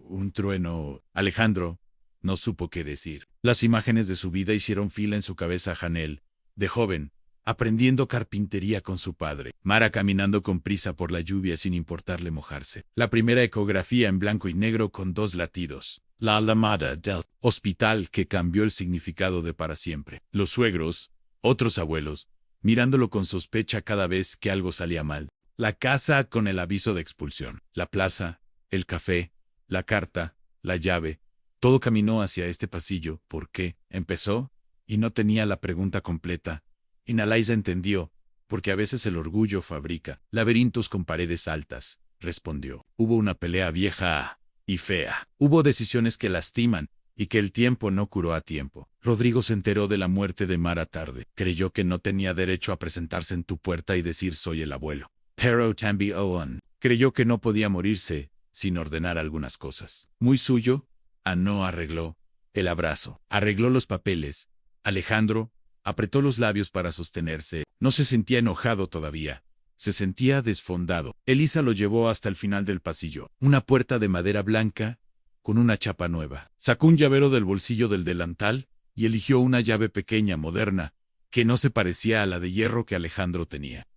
un trueno. Alejandro no supo qué decir. Las imágenes de su vida hicieron fila en su cabeza. Janel, de joven, aprendiendo carpintería con su padre. Mara caminando con prisa por la lluvia sin importarle mojarse. La primera ecografía en blanco y negro con 2 latidos. La alameda del hospital que cambió el significado de para siempre. Los suegros, otros abuelos, mirándolo con sospecha cada vez que algo salía mal. La casa con el aviso de expulsión. La plaza, el café, la carta, la llave. Todo caminó hacia este pasillo. ¿Por qué? Empezó, y no tenía la pregunta completa. Elisa entendió, porque a veces el orgullo fabrica laberintos con paredes altas, respondió. Hubo una pelea vieja y fea. Hubo decisiones que lastiman y que el tiempo no curó a tiempo. Rodrigo se enteró de la muerte de Mara tarde. Creyó que no tenía derecho a presentarse en tu puerta y decir soy el abuelo. Pero también creyó que no podía morirse sin ordenar algunas cosas. Muy suyo, no arregló el abrazo. Arregló los papeles. Alejandro apretó los labios para sostenerse. No se sentía enojado todavía. Se sentía desfondado. Elisa lo llevó hasta el final del pasillo. Una puerta de madera blanca, con una chapa nueva. Sacó un llavero del bolsillo del delantal y eligió una llave pequeña, moderna, que no se parecía a la de hierro que Alejandro tenía.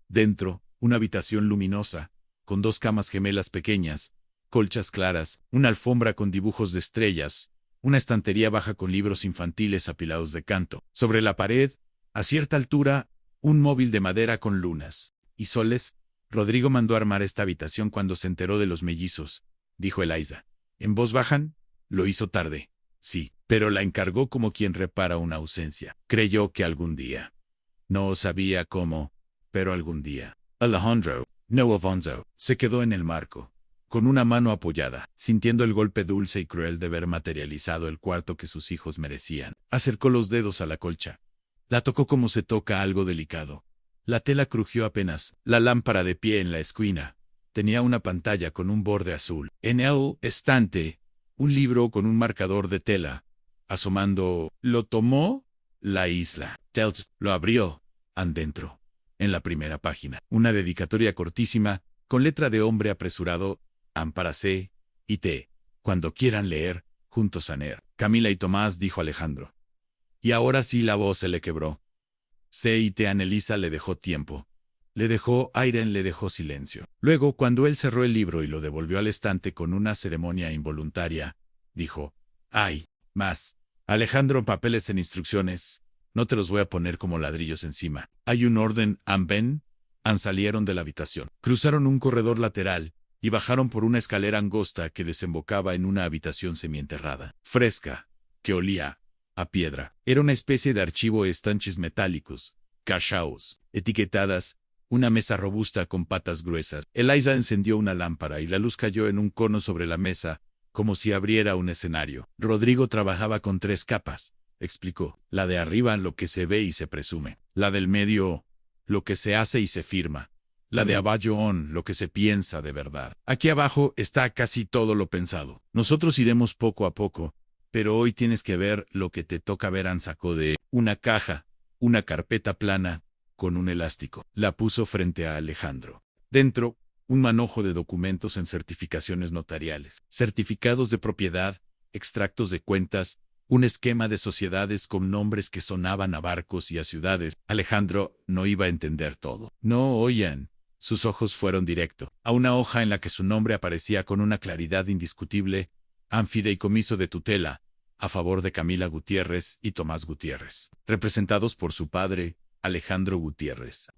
Dentro, una habitación luminosa, con 2 camas gemelas pequeñas, colchas claras, una alfombra con dibujos de estrellas, una estantería baja con libros infantiles apilados de canto. Sobre la pared, a cierta altura, un móvil de madera con lunas y soles. Rodrigo mandó armar esta habitación cuando se enteró de los mellizos, dijo Elisa. En voz baja, lo hizo tarde. Sí, pero la encargó como quien repara una ausencia. Creyó que algún día. No sabía cómo, pero algún día. Alejandro, no Alfonso, se quedó en el marco, con una mano apoyada, sintiendo el golpe dulce y cruel de ver materializado el cuarto que sus hijos merecían. Acercó los dedos a la colcha. La tocó como se toca algo delicado. La tela crujió apenas. La lámpara de pie en la esquina tenía una pantalla con un borde azul. En el estante, un libro con un marcador de tela. Asomando, lo tomó. La isla. Telt lo abrió. Adentro. En la primera página, una dedicatoria cortísima, con letra de hombre apresurado. Amparase y te. Cuando quieran leer, juntos a leer. Camila y Tomás, dijo Alejandro. Y ahora sí la voz se le quebró. C.I.T. Elisa le dejó tiempo. Le dejó aire, le dejó silencio. Luego, cuando él cerró el libro y lo devolvió al estante con una ceremonia involuntaria, dijo, ¡ay, más! Alejandro, papeles en instrucciones. No te los voy a poner como ladrillos encima. Hay un orden, ven. Salieron de la habitación. Cruzaron un corredor lateral y bajaron por una escalera angosta que desembocaba en una habitación semienterrada, fresca, que olía a piedra. Era una especie de archivo, estanches metálicos, cachaos, etiquetadas, una mesa robusta con patas gruesas. Eliza encendió una lámpara y la luz cayó en un cono sobre la mesa, como si abriera un escenario. Rodrigo trabajaba con 3 capas, explicó. La de arriba, lo que se ve y se presume. La del medio, lo que se hace y se firma. La de abajo, lo que se piensa de verdad. Aquí abajo está casi todo lo pensado. Nosotros iremos poco a poco, pero hoy tienes que ver lo que te toca ver. Sacó de una caja una carpeta plana con un elástico. La puso frente a Alejandro. Dentro, un manojo de documentos en certificaciones notariales, certificados de propiedad, extractos de cuentas, un esquema de sociedades con nombres que sonaban a barcos y a ciudades. Alejandro no iba a entender todo. No oían. Sus ojos fueron directo a una hoja en la que su nombre aparecía con una claridad indiscutible: Fideicomiso de tutela, a favor de Camila Gutiérrez y Tomás Gutiérrez, representados por su padre, Alejandro Gutiérrez.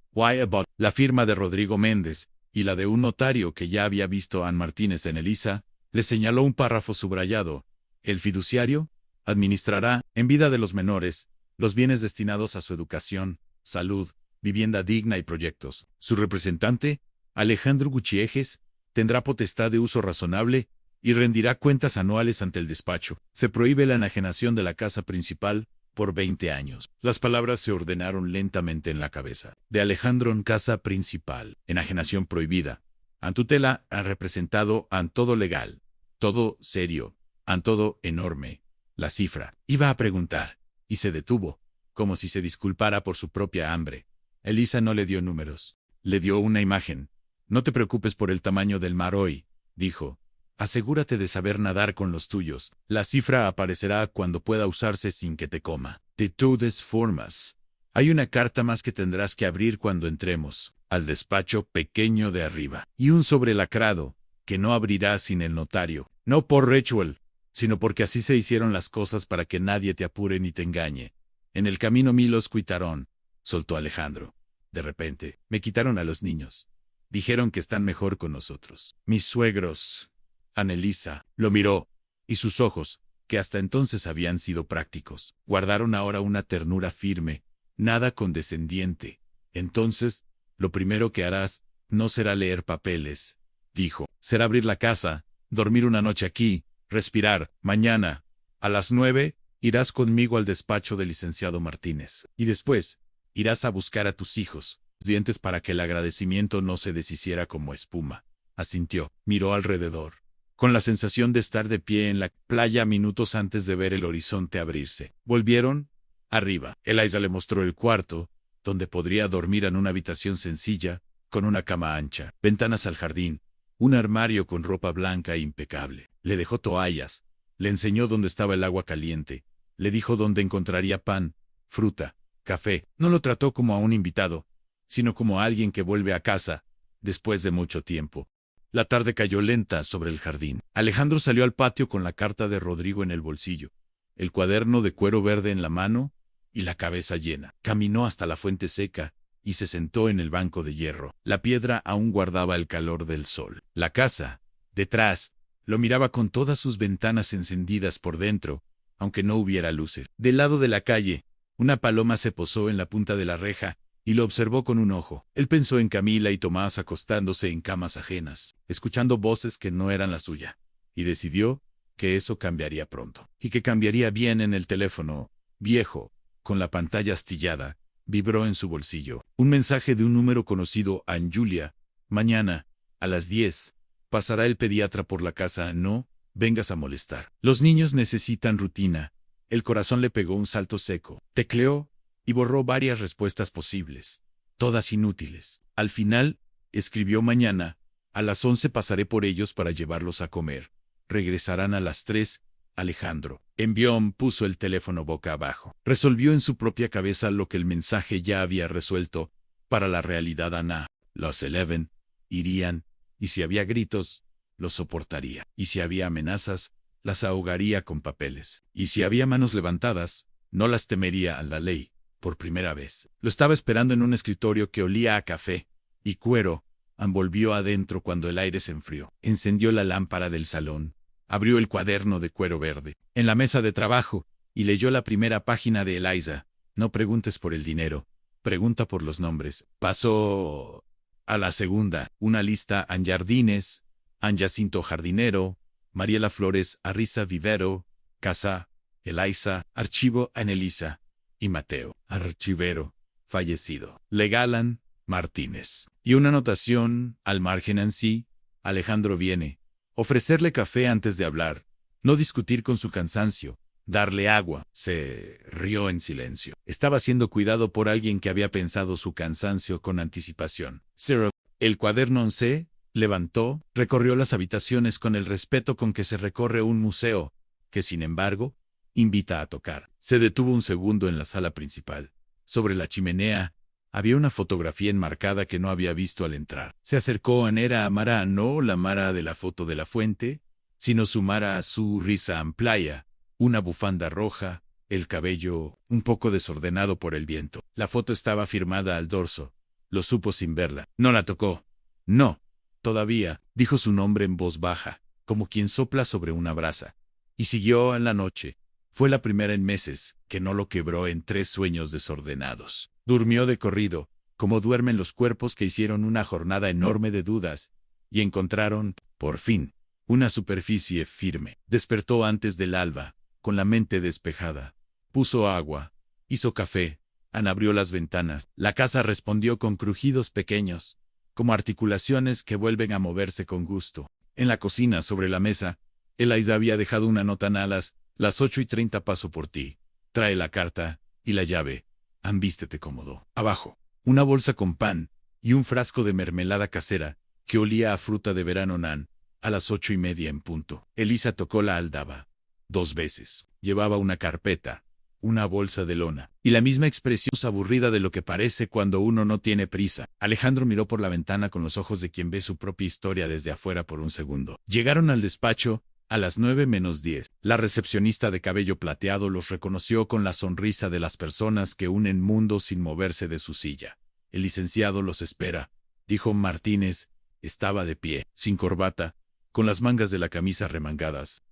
La firma de Rodrigo Méndez y la de un notario que ya había visto a Ann Martínez en Elisa, le señaló un párrafo subrayado. El fiduciario administrará, en vida de los menores, los bienes destinados a su educación, salud, vivienda digna y proyectos. Su representante, Alejandro Gutiérrez, tendrá potestad de uso razonable y rendirá cuentas anuales ante el despacho. Se prohíbe la enajenación de la casa principal por 20 años. Las palabras se ordenaron lentamente en la cabeza de Alejandro. En casa principal, enajenación prohibida. An tutela ha representado an todo legal, todo serio, an todo enorme. La cifra. Iba a preguntar, y se detuvo, como si se disculpara por su propia hambre. Elisa no le dio números. Le dio una imagen. No te preocupes por el tamaño del mar hoy, dijo. Asegúrate de saber nadar con los tuyos. La cifra aparecerá cuando pueda usarse sin que te coma. De todas formas, hay una carta más que tendrás que abrir cuando entremos al despacho pequeño de arriba. Y un sobrelacrado, que no abrirás sin el notario. No por ritual, sino porque así se hicieron las cosas para que nadie te apure ni te engañe. En el camino Milos cuitaron, soltó Alejandro. De repente, me quitaron a los niños. Dijeron que están mejor con nosotros. Mis suegros. Anelisa lo miró, y sus ojos, que hasta entonces habían sido prácticos, guardaron ahora una ternura firme, nada condescendiente. Entonces, lo primero que harás no será leer papeles, dijo. Será abrir la casa, dormir una noche aquí, respirar. Mañana, a las 9, irás conmigo al despacho del licenciado Martínez. Y después, irás a buscar a tus hijos, dientes para que el agradecimiento no se deshiciera como espuma. Asintió, miró alrededor, con la sensación de estar de pie en la playa minutos antes de ver el horizonte abrirse. Volvieron arriba. Eliza le mostró el cuarto, donde podría dormir en una habitación sencilla, con una cama ancha, ventanas al jardín, un armario con ropa blanca e impecable. Le dejó toallas, le enseñó dónde estaba el agua caliente, le dijo dónde encontraría pan, fruta, café. No lo trató como a un invitado, sino como a alguien que vuelve a casa, después de mucho tiempo. La tarde cayó lenta sobre el jardín. Alejandro salió al patio con la carta de Rodrigo en el bolsillo, el cuaderno de cuero verde en la mano y la cabeza llena. Caminó hasta la fuente seca y se sentó en el banco de hierro. La piedra aún guardaba el calor del sol. La casa, detrás, lo miraba con todas sus ventanas encendidas por dentro, aunque no hubiera luces. Del lado de la calle, una paloma se posó en la punta de la reja y lo observó con un ojo. Él pensó en Camila y Tomás acostándose en camas ajenas, escuchando voces que no eran la suya, y decidió que eso cambiaría pronto, y que cambiaría bien. En el teléfono, viejo, con la pantalla astillada, vibró en su bolsillo. Un mensaje de un número conocido. A Julia, mañana, a las 10, pasará el pediatra por la casa. No vengas a molestar. Los niños necesitan rutina. El corazón le pegó un salto seco. Tecleó y borró varias respuestas posibles, todas inútiles. Al final, escribió: mañana, a las 11 pasaré por ellos para llevarlos a comer. Regresarán a las 3, Alejandro. Envión puso el teléfono boca abajo. Resolvió en su propia cabeza lo que el mensaje ya había resuelto. Para la realidad Ana, los 11, irían, y si había gritos, los soportaría. Y si había amenazas, las ahogaría con papeles. Y si había manos levantadas, no las temería a la ley. Por primera vez, lo estaba esperando en un escritorio que olía a café y cuero. Volvió adentro cuando el aire se enfrió. Encendió la lámpara del salón, abrió el cuaderno de cuero verde en la mesa de trabajo y leyó la primera página de Eliza. No preguntes por el dinero, Pregunta por los nombres. Pasó a la segunda. Una lista: An Jardines, An Jacinto Jardinero, Mariela Flores Arriza Vivero, Casa, Elaiza, Archivo Anelisa y Mateo, archivero, fallecido. Legalan, Martínez. Y una anotación al margen en sí: Alejandro viene. Ofrecerle café antes de hablar. No discutir con su cansancio. Darle agua. Se rió en silencio. Estaba siendo cuidado por alguien que había pensado su cansancio con anticipación. Zero. El cuaderno 11 levantó, recorrió las habitaciones con el respeto con que se recorre un museo, que sin embargo, invita a tocar. Se detuvo un segundo en la sala principal. Sobre la chimenea, había una fotografía enmarcada que no había visto al entrar. Se acercó. Era a Mara, no la Mara de la foto de la fuente, sino su Mara, su risa amplaya, una bufanda roja, el cabello un poco desordenado por el viento. La foto estaba firmada al dorso. Lo supo sin verla. No la tocó. No. Todavía, dijo su nombre en voz baja, como quien sopla sobre una brasa. Y siguió en la noche. Fue la primera en meses que no lo quebró en 3 sueños desordenados. Durmió de corrido, como duermen los cuerpos que hicieron una jornada enorme de dudas, y encontraron, por fin, una superficie firme. Despertó antes del alba, con la mente despejada. Puso agua, hizo café, abrió las ventanas. La casa respondió con crujidos pequeños, como articulaciones que vuelven a moverse con gusto. En la cocina, sobre la mesa, Elaiza había dejado una nota en alas: las 8:30 paso por ti. Trae la carta y la llave. Vístete cómodo. Abajo, una bolsa con pan y un frasco de mermelada casera que olía a fruta de verano. Nan, a las 8:30 en punto. Elisa tocó la aldaba 2 veces. Llevaba una carpeta, una bolsa de lona, y la misma expresión aburrida de lo que parece cuando uno no tiene prisa. Alejandro miró por la ventana con los ojos de quien ve su propia historia desde afuera por un segundo. Llegaron al despacho a las 9:10. La recepcionista de cabello plateado los reconoció con la sonrisa de las personas que unen mundos sin moverse de su silla. El licenciado los espera, dijo Martínez. Estaba de pie, sin corbata, con las mangas de la camisa remangadas.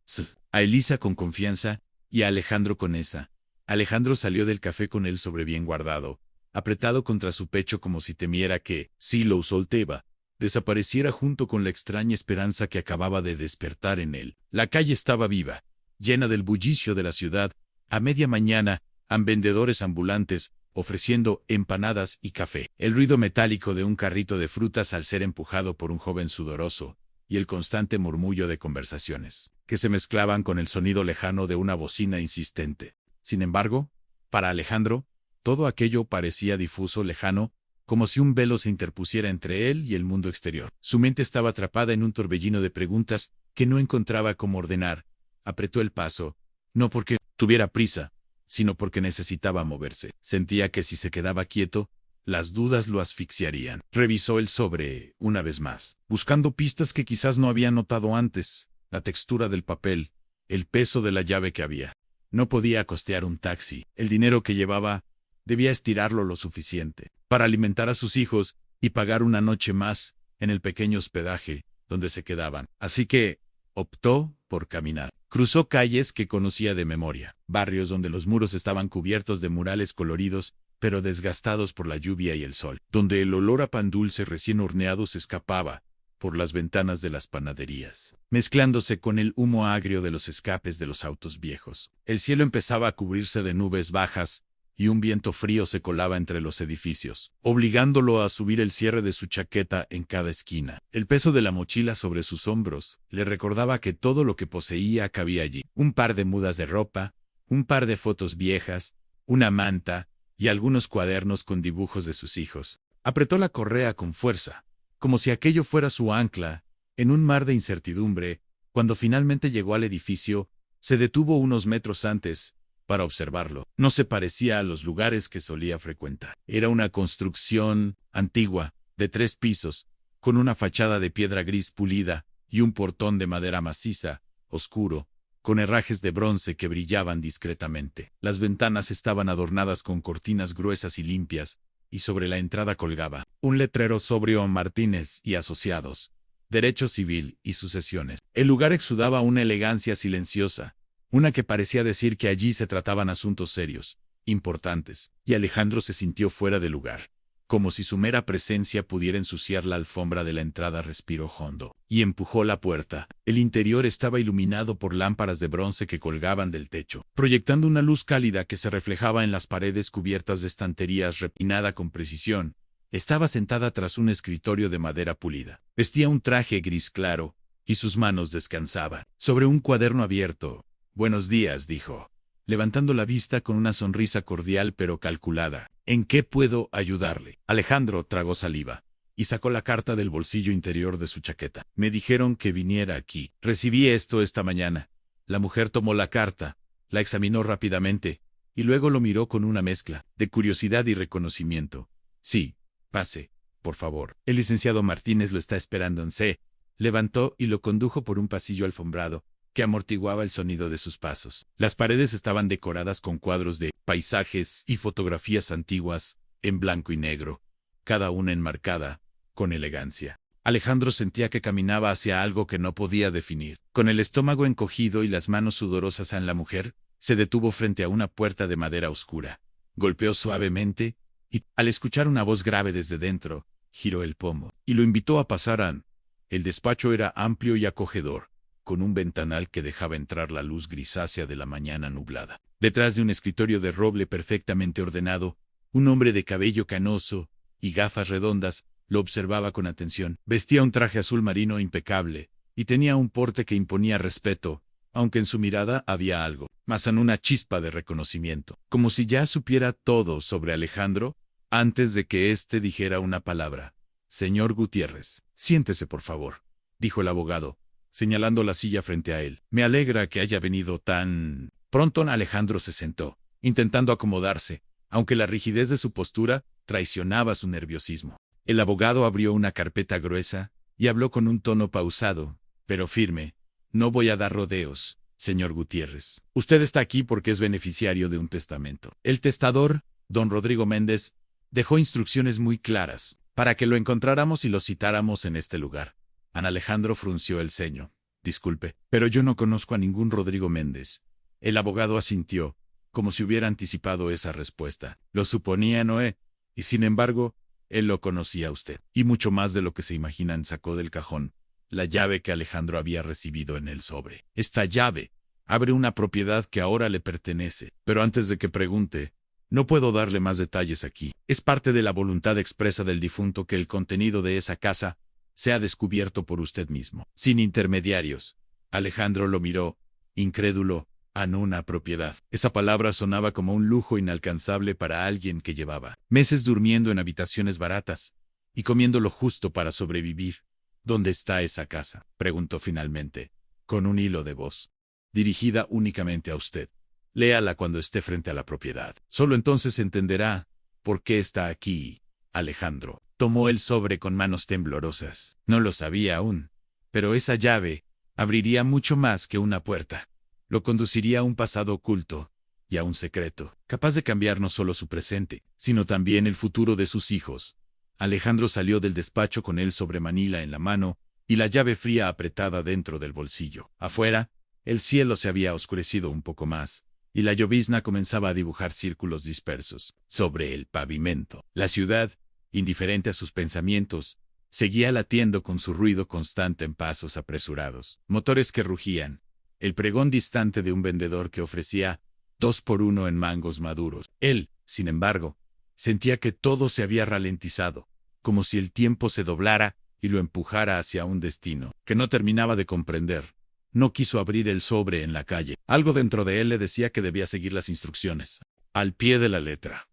A Elisa con confianza y a Alejandro con esa. Alejandro salió del café con el sobre bien guardado, apretado contra su pecho como si temiera que, si lo soltaba, desapareciera junto con la extraña esperanza que acababa de despertar en él. La calle estaba viva, llena del bullicio de la ciudad. A media mañana, vendedores ambulantes, ofreciendo empanadas y café. El ruido metálico de un carrito de frutas al ser empujado por un joven sudoroso, y el constante murmullo de conversaciones, que se mezclaban con el sonido lejano de una bocina insistente. Sin embargo, para Alejandro, todo aquello parecía difuso, lejano, como si un velo se interpusiera entre él y el mundo exterior. Su mente estaba atrapada en un torbellino de preguntas que no encontraba cómo ordenar. Apretó el paso, no porque tuviera prisa, sino porque necesitaba moverse. Sentía que si se quedaba quieto, las dudas lo asfixiarían. Revisó el sobre una vez más, buscando pistas que quizás no había notado antes: la textura del papel, el peso de la llave que había. No podía costear un taxi. El dinero que llevaba debía estirarlo lo suficiente para alimentar a sus hijos y pagar una noche más en el pequeño hospedaje donde se quedaban. Así que optó por caminar. Cruzó calles que conocía de memoria, barrios donde los muros estaban cubiertos de murales coloridos, pero desgastados por la lluvia y el sol, donde el olor a pan dulce recién horneado se escapaba por las ventanas de las panaderías, mezclándose con el humo agrio de los escapes de los autos viejos. El cielo empezaba a cubrirse de nubes bajas, y un viento frío se colaba entre los edificios, obligándolo a subir el cierre de su chaqueta en cada esquina. El peso de la mochila sobre sus hombros le recordaba que todo lo que poseía cabía allí: un par de mudas de ropa, un par de fotos viejas, una manta y algunos cuadernos con dibujos de sus hijos. Apretó la correa con fuerza, como si aquello fuera su ancla, en un mar de incertidumbre. Cuando finalmente llegó al edificio, se detuvo unos metros antes para observarlo. No se parecía a los lugares que solía frecuentar. Era una construcción antigua, de 3 pisos, con una fachada de piedra gris pulida y un portón de madera maciza, oscuro, con herrajes de bronce que brillaban discretamente. Las ventanas estaban adornadas con cortinas gruesas y limpias, y sobre la entrada colgaba un letrero sobrio: Martínez y Asociados, Derecho Civil y Sucesiones. El lugar exudaba una elegancia silenciosa, una que parecía decir que allí se trataban asuntos serios, importantes, y Alejandro se sintió fuera de lugar. Como si su mera presencia pudiera ensuciar la alfombra de la entrada, respiró hondo y empujó la puerta. El interior estaba iluminado por lámparas de bronce que colgaban del techo, proyectando una luz cálida que se reflejaba en las paredes cubiertas de estanterías repinada con precisión. Estaba sentada tras un escritorio de madera pulida. Vestía un traje gris claro, y sus manos descansaban sobre un cuaderno abierto. «Buenos días», dijo, levantando la vista con una sonrisa cordial pero calculada. «¿En qué puedo ayudarle?» Alejandro tragó saliva y sacó la carta del bolsillo interior de su chaqueta. «Me dijeron que viniera aquí. Recibí esto esta mañana». La mujer tomó la carta, la examinó rápidamente, y luego lo miró con una mezcla de curiosidad y reconocimiento. «Sí, pase, por favor. El licenciado Martínez lo está esperando en C». Levantó y lo condujo por un pasillo alfombrado que amortiguaba el sonido de sus pasos. Las paredes estaban decoradas con cuadros de paisajes y fotografías antiguas, en blanco y negro, cada una enmarcada con elegancia. Alejandro sentía que caminaba hacia algo que no podía definir. Con el estómago encogido y las manos sudorosas en la mujer, se detuvo frente a una puerta de madera oscura. Golpeó suavemente y, al escuchar una voz grave desde dentro, giró el pomo y lo invitó a pasar. El despacho era amplio y acogedor, con un ventanal que dejaba entrar la luz grisácea de la mañana nublada. Detrás de un escritorio de roble perfectamente ordenado, un hombre de cabello canoso y gafas redondas lo observaba con atención. Vestía un traje azul marino impecable y tenía un porte que imponía respeto, aunque en su mirada había algo más en una chispa de reconocimiento, como si ya supiera todo sobre Alejandro antes de que éste dijera una palabra. «Señor Gutiérrez, siéntese por favor», dijo el abogado, señalando la silla frente a él. «Me alegra que haya venido tan pronto». Alejandro se sentó, intentando acomodarse, aunque la rigidez de su postura traicionaba su nerviosismo. El abogado abrió una carpeta gruesa y habló con un tono pausado, pero firme. «No voy a dar rodeos, señor Gutiérrez. Usted está aquí porque es beneficiario de un testamento. El testador, don Rodrigo Méndez, dejó instrucciones muy claras para que lo encontráramos y lo citáramos en este lugar». Alejandro frunció el ceño. «Disculpe, pero yo no conozco a ningún Rodrigo Méndez». El abogado asintió, como si hubiera anticipado esa respuesta. «Lo suponía, Noé, y sin embargo, él lo conocía a usted. Y mucho más de lo que se imaginan». Sacó del cajón la llave que Alejandro había recibido en el sobre. «Esta llave abre una propiedad que ahora le pertenece. Pero antes de que pregunte, no puedo darle más detalles aquí. Es parte de la voluntad expresa del difunto que el contenido de esa casa sea descubierto por usted mismo, sin intermediarios». Alejandro lo miró, incrédulo. «Una propiedad». Esa palabra sonaba como un lujo inalcanzable para alguien que llevaba meses durmiendo en habitaciones baratas y comiendo lo justo para sobrevivir. «¿Dónde está esa casa?», preguntó finalmente, con un hilo de voz, dirigida únicamente a usted. «Léala cuando esté frente a la propiedad. Solo entonces entenderá por qué está aquí». Alejandro tomó el sobre con manos temblorosas. No lo sabía aún, pero esa llave abriría mucho más que una puerta. Lo conduciría a un pasado oculto y a un secreto, capaz de cambiar no solo su presente, sino también el futuro de sus hijos. Alejandro salió del despacho con el sobre manila en la mano y la llave fría apretada dentro del bolsillo. Afuera, el cielo se había oscurecido un poco más, y la llovizna comenzaba a dibujar círculos dispersos sobre el pavimento. La ciudad, indiferente a sus pensamientos, seguía latiendo con su ruido constante en pasos apresurados. Motores que rugían, el pregón distante de un vendedor que ofrecía 2 por 1 en mangos maduros. Él, sin embargo, sentía que todo se había ralentizado, como si el tiempo se doblara y lo empujara hacia un destino que no terminaba de comprender. No quiso abrir el sobre en la calle. Algo dentro de él le decía que debía seguir las instrucciones, al pie de la letra.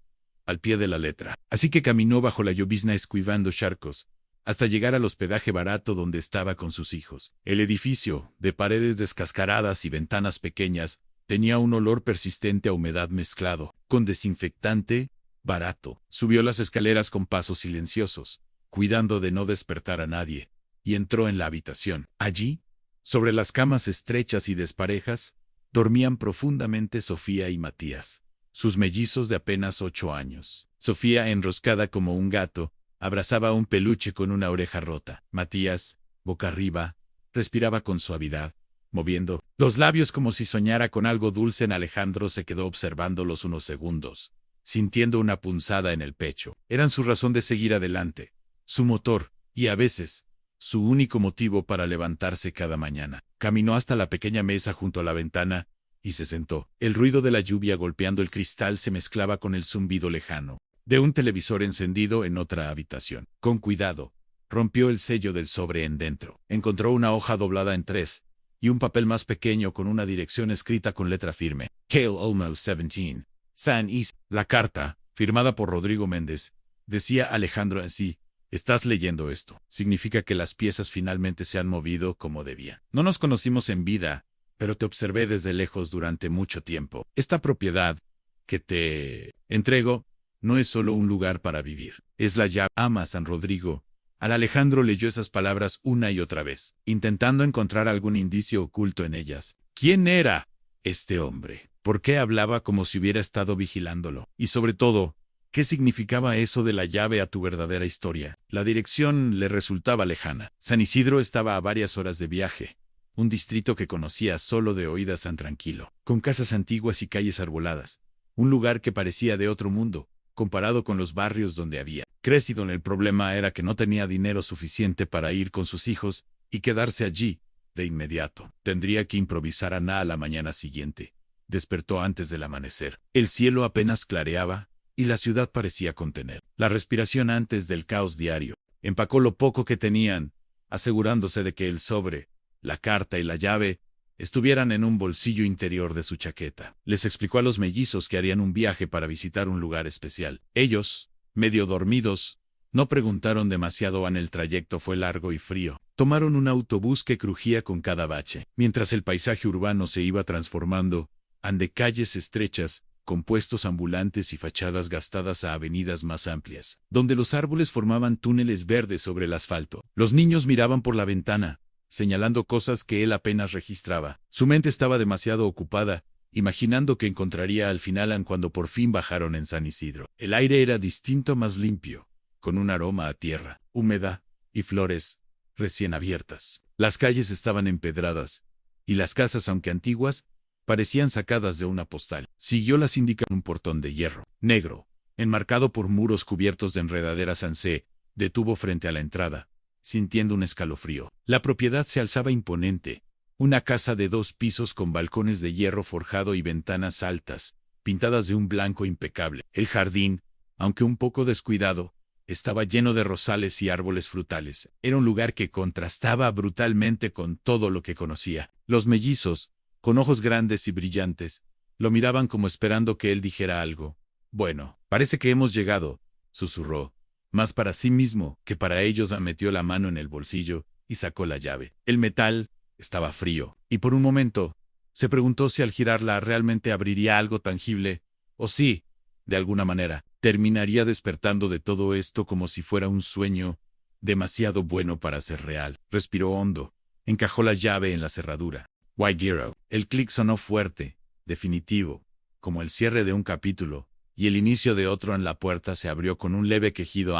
Al pie de la letra. Así que caminó bajo la llovizna esquivando charcos, hasta llegar al hospedaje barato donde estaba con sus hijos. El edificio, de paredes descascaradas y ventanas pequeñas, tenía un olor persistente a humedad mezclado con desinfectante barato. Subió las escaleras con pasos silenciosos, cuidando de no despertar a nadie, y entró en la habitación. Allí, sobre las camas estrechas y desparejas, dormían profundamente Sofía y Matías, sus mellizos de apenas 8 años. Sofía, enroscada como un gato, abrazaba un peluche con una oreja rota. Matías, boca arriba, respiraba con suavidad, moviendo los labios como si soñara con algo dulce. Alejandro se quedó observándolos unos segundos, sintiendo una punzada en el pecho. Eran su razón de seguir adelante, su motor, y a veces, su único motivo para levantarse cada mañana. Caminó hasta la pequeña mesa junto a la ventana y se sentó. El ruido de la lluvia golpeando el cristal se mezclaba con el zumbido lejano de un televisor encendido en otra habitación. Con cuidado, rompió el sello del sobre en dentro. Encontró una hoja doblada en 3 y un papel más pequeño con una dirección escrita con letra firme. Kale Almost 17, San East. La carta, firmada por Rodrigo Méndez, decía Alejandro en sí: estás leyendo esto. Significa que las piezas finalmente se han movido como debían. No nos conocimos en vida, pero te observé desde lejos durante mucho tiempo. Esta propiedad que te entrego no es solo un lugar para vivir. Es la llave. Ama San Rodrigo. Alejandro leyó esas palabras una y otra vez, intentando encontrar algún indicio oculto en ellas. ¿Quién era este hombre? ¿Por qué hablaba como si hubiera estado vigilándolo? Y sobre todo, ¿qué significaba eso de la llave a tu verdadera historia? La dirección le resultaba lejana. San Isidro estaba a varias horas de viaje, un distrito que conocía solo de oídas tan tranquilo, con casas antiguas y calles arboladas, un lugar que parecía de otro mundo, comparado con los barrios donde había crecido. El problema era que no tenía dinero suficiente para ir con sus hijos y quedarse allí de inmediato. Tendría que improvisar a la mañana siguiente. Despertó antes del amanecer. El cielo apenas clareaba y la ciudad parecía contener la respiración antes del caos diario. Empacó lo poco que tenían, asegurándose de que el sobre, la carta y la llave estuvieran en un bolsillo interior de su chaqueta. Les explicó a los mellizos que harían un viaje para visitar un lugar especial. Ellos, medio dormidos, no preguntaron demasiado. El trayecto fue largo y frío. Tomaron un autobús que crujía con cada bache, mientras el paisaje urbano se iba transformando de calles estrechas, con puestos ambulantes y fachadas gastadas a avenidas más amplias, donde los árboles formaban túneles verdes sobre el asfalto. Los niños miraban por la ventana, señalando cosas que él apenas registraba. Su mente estaba demasiado ocupada, imaginando que encontraría al final. Cuando por fin bajaron en San Isidro, el aire era distinto, más limpio, con un aroma a tierra húmeda y flores recién abiertas. Las calles estaban empedradas, y las casas, aunque antiguas, parecían sacadas de una postal. Siguió las indicaciones. Un portón de hierro negro, enmarcado por muros cubiertos de enredaderas. Se detuvo frente a la entrada, sintiendo un escalofrío. La propiedad se alzaba imponente, una casa de 2 pisos con balcones de hierro forjado y ventanas altas, pintadas de un blanco impecable. El jardín, aunque un poco descuidado, estaba lleno de rosales y árboles frutales. Era un lugar que contrastaba brutalmente con todo lo que conocía. Los mellizos, con ojos grandes y brillantes, lo miraban como esperando que él dijera algo. Bueno, parece que hemos llegado, susurró, más para sí mismo que para ellos. Metió la mano en el bolsillo y sacó la llave. El metal estaba frío, y por un momento se preguntó si al girarla realmente abriría algo tangible, o si, de alguna manera, terminaría despertando de todo esto como si fuera un sueño demasiado bueno para ser real. Respiró hondo, encajó la llave en la cerradura. Waigiro. El clic sonó fuerte, definitivo, como el cierre de un capítulo, y el inicio de otro. En la puerta se abrió con un leve quejido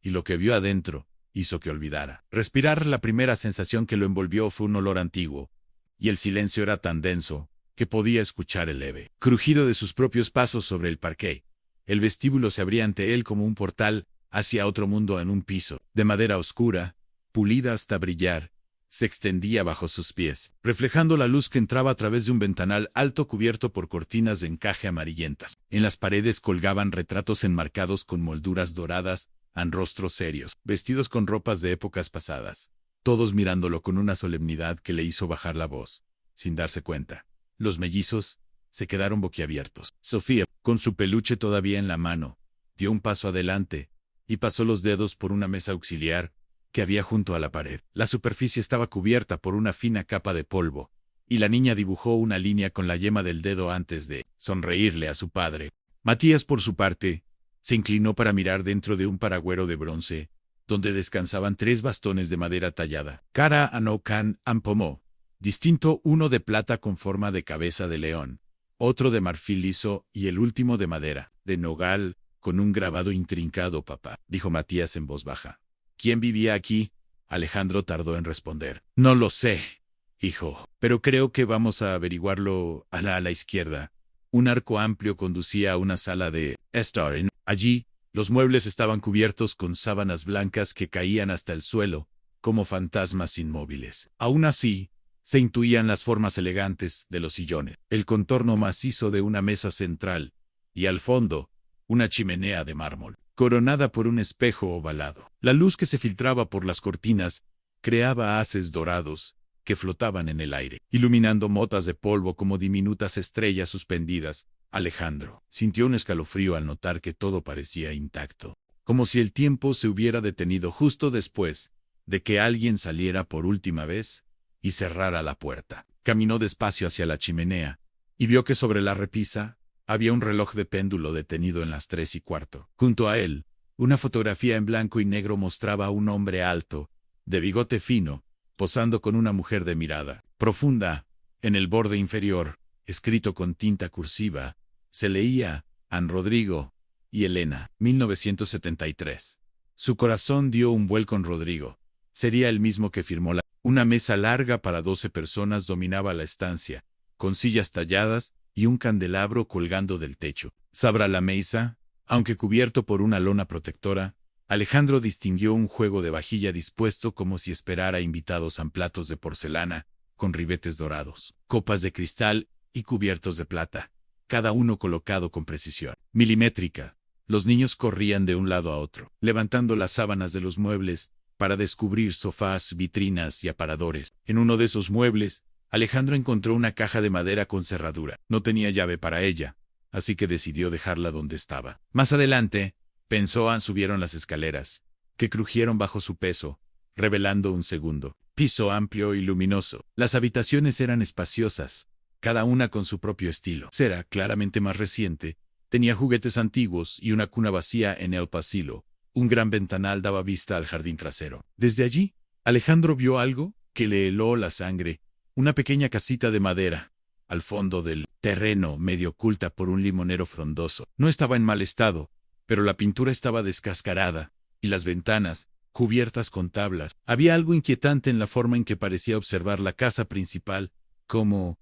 y lo que vio adentro hizo que olvidara respirar. La primera sensación que lo envolvió fue un olor antiguo, y el silencio era tan denso que podía escuchar el leve crujido de sus propios pasos sobre el parqué. El vestíbulo se abría ante él como un portal hacia otro mundo. En un piso de madera oscura, pulida hasta brillar, se extendía bajo sus pies, reflejando la luz que entraba a través de un ventanal alto cubierto por cortinas de encaje amarillentas. En las paredes colgaban retratos enmarcados con molduras doradas, rostros serios, vestidos con ropas de épocas pasadas, todos mirándolo con una solemnidad que le hizo bajar la voz, sin darse cuenta. Los mellizos se quedaron boquiabiertos. Sofía, con su peluche todavía en la mano, dio un paso adelante y pasó los dedos por una mesa auxiliar que había junto a la pared. La superficie estaba cubierta por una fina capa de polvo, y la niña dibujó una línea con la yema del dedo antes de sonreírle a su padre. Matías, por su parte, se inclinó para mirar dentro de un paragüero de bronce, donde descansaban 3 bastones de madera tallada. Cara Anokan Ampomo, distinto, uno de plata con forma de cabeza de león, otro de marfil liso y el último de madera, de nogal, con un grabado intrincado. Papá, dijo Matías en voz baja. ¿Quién vivía aquí? Alejandro tardó en responder. No lo sé. hijo. Pero creo que vamos a averiguarlo a la izquierda. Un arco amplio conducía a una sala de estar. Allí, los muebles estaban cubiertos con sábanas blancas que caían hasta el suelo, como fantasmas inmóviles. Aún así, se intuían las formas elegantes de los sillones, el contorno macizo de una mesa central, y al fondo, una chimenea de mármol, coronada por un espejo ovalado. La luz que se filtraba por las cortinas creaba haces dorados que flotaban en el aire, iluminando motas de polvo como diminutas estrellas suspendidas. Alejandro sintió un escalofrío al notar que todo parecía intacto, como si el tiempo se hubiera detenido justo después de que alguien saliera por última vez y cerrara la puerta. Caminó despacio hacia la chimenea y vio que sobre la repisa había un reloj de péndulo detenido en las 3:15. Junto a él, una fotografía en blanco y negro mostraba a un hombre alto, de bigote fino, posando con una mujer de mirada profunda. En el borde inferior, escrito con tinta cursiva, se leía An Rodrigo y Elena, 1973. Su corazón dio un vuelco en Rodrigo. Sería el mismo que firmó la... Una mesa larga para 12 personas dominaba la estancia, con sillas talladas y un candelabro colgando del techo. Sobre la mesa, aunque cubierto por una lona protectora, Alejandro distinguió un juego de vajilla dispuesto como si esperara invitados en platos de porcelana, con ribetes dorados, copas de cristal y cubiertos de plata, cada uno colocado con precisión milimétrica. Los niños corrían de un lado a otro, levantando las sábanas de los muebles para descubrir sofás, vitrinas y aparadores. En uno de esos muebles, Alejandro encontró una caja de madera con cerradura. No tenía llave para ella, así que decidió dejarla donde estaba. Más adelante, subieron las escaleras, que crujieron bajo su peso, revelando un segundo piso amplio y luminoso. Las habitaciones eran espaciosas, cada una con su propio estilo. Era claramente más reciente, tenía juguetes antiguos y una cuna vacía en el pasillo. Un gran ventanal daba vista al jardín trasero. Desde allí, Alejandro vio algo que le heló la sangre, una pequeña casita de madera, al fondo del terreno, medio oculta por un limonero frondoso. No estaba en mal estado, pero la pintura estaba descascarada, y las ventanas, cubiertas con tablas. Había algo inquietante en la forma en que parecía observar la casa principal, como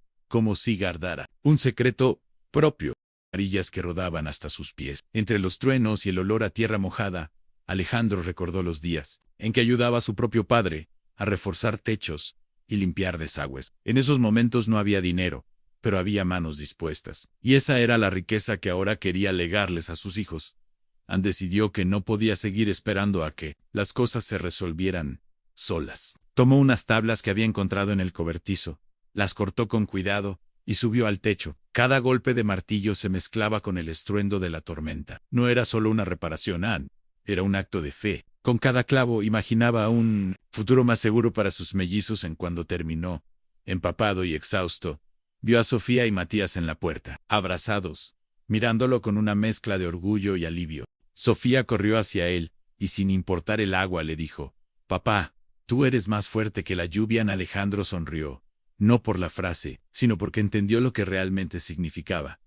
si guardara un secreto propio. Amarillas que rodaban hasta sus pies. Entre los truenos y el olor a tierra mojada, Alejandro recordó los días en que ayudaba a su propio padre a reforzar techos y limpiar desagües. En esos momentos no había dinero, pero había manos dispuestas. Y esa era la riqueza que ahora quería legarles a sus hijos. Decidió que no podía seguir esperando a que las cosas se resolvieran solas. Tomó unas tablas que había encontrado en el cobertizo, las cortó con cuidado y subió al techo. Cada golpe de martillo se mezclaba con el estruendo de la tormenta. No era solo una reparación, era un acto de fe. Con cada clavo imaginaba un futuro más seguro para sus mellizos. En cuando terminó, empapado y exhausto, vio a Sofía y Matías en la puerta, abrazados, mirándolo con una mezcla de orgullo y alivio. Sofía corrió hacia él, y sin importar el agua le dijo, «Papá, tú eres más fuerte que la lluvia». Alejandro sonrió, no por la frase, sino porque entendió lo que realmente significaba.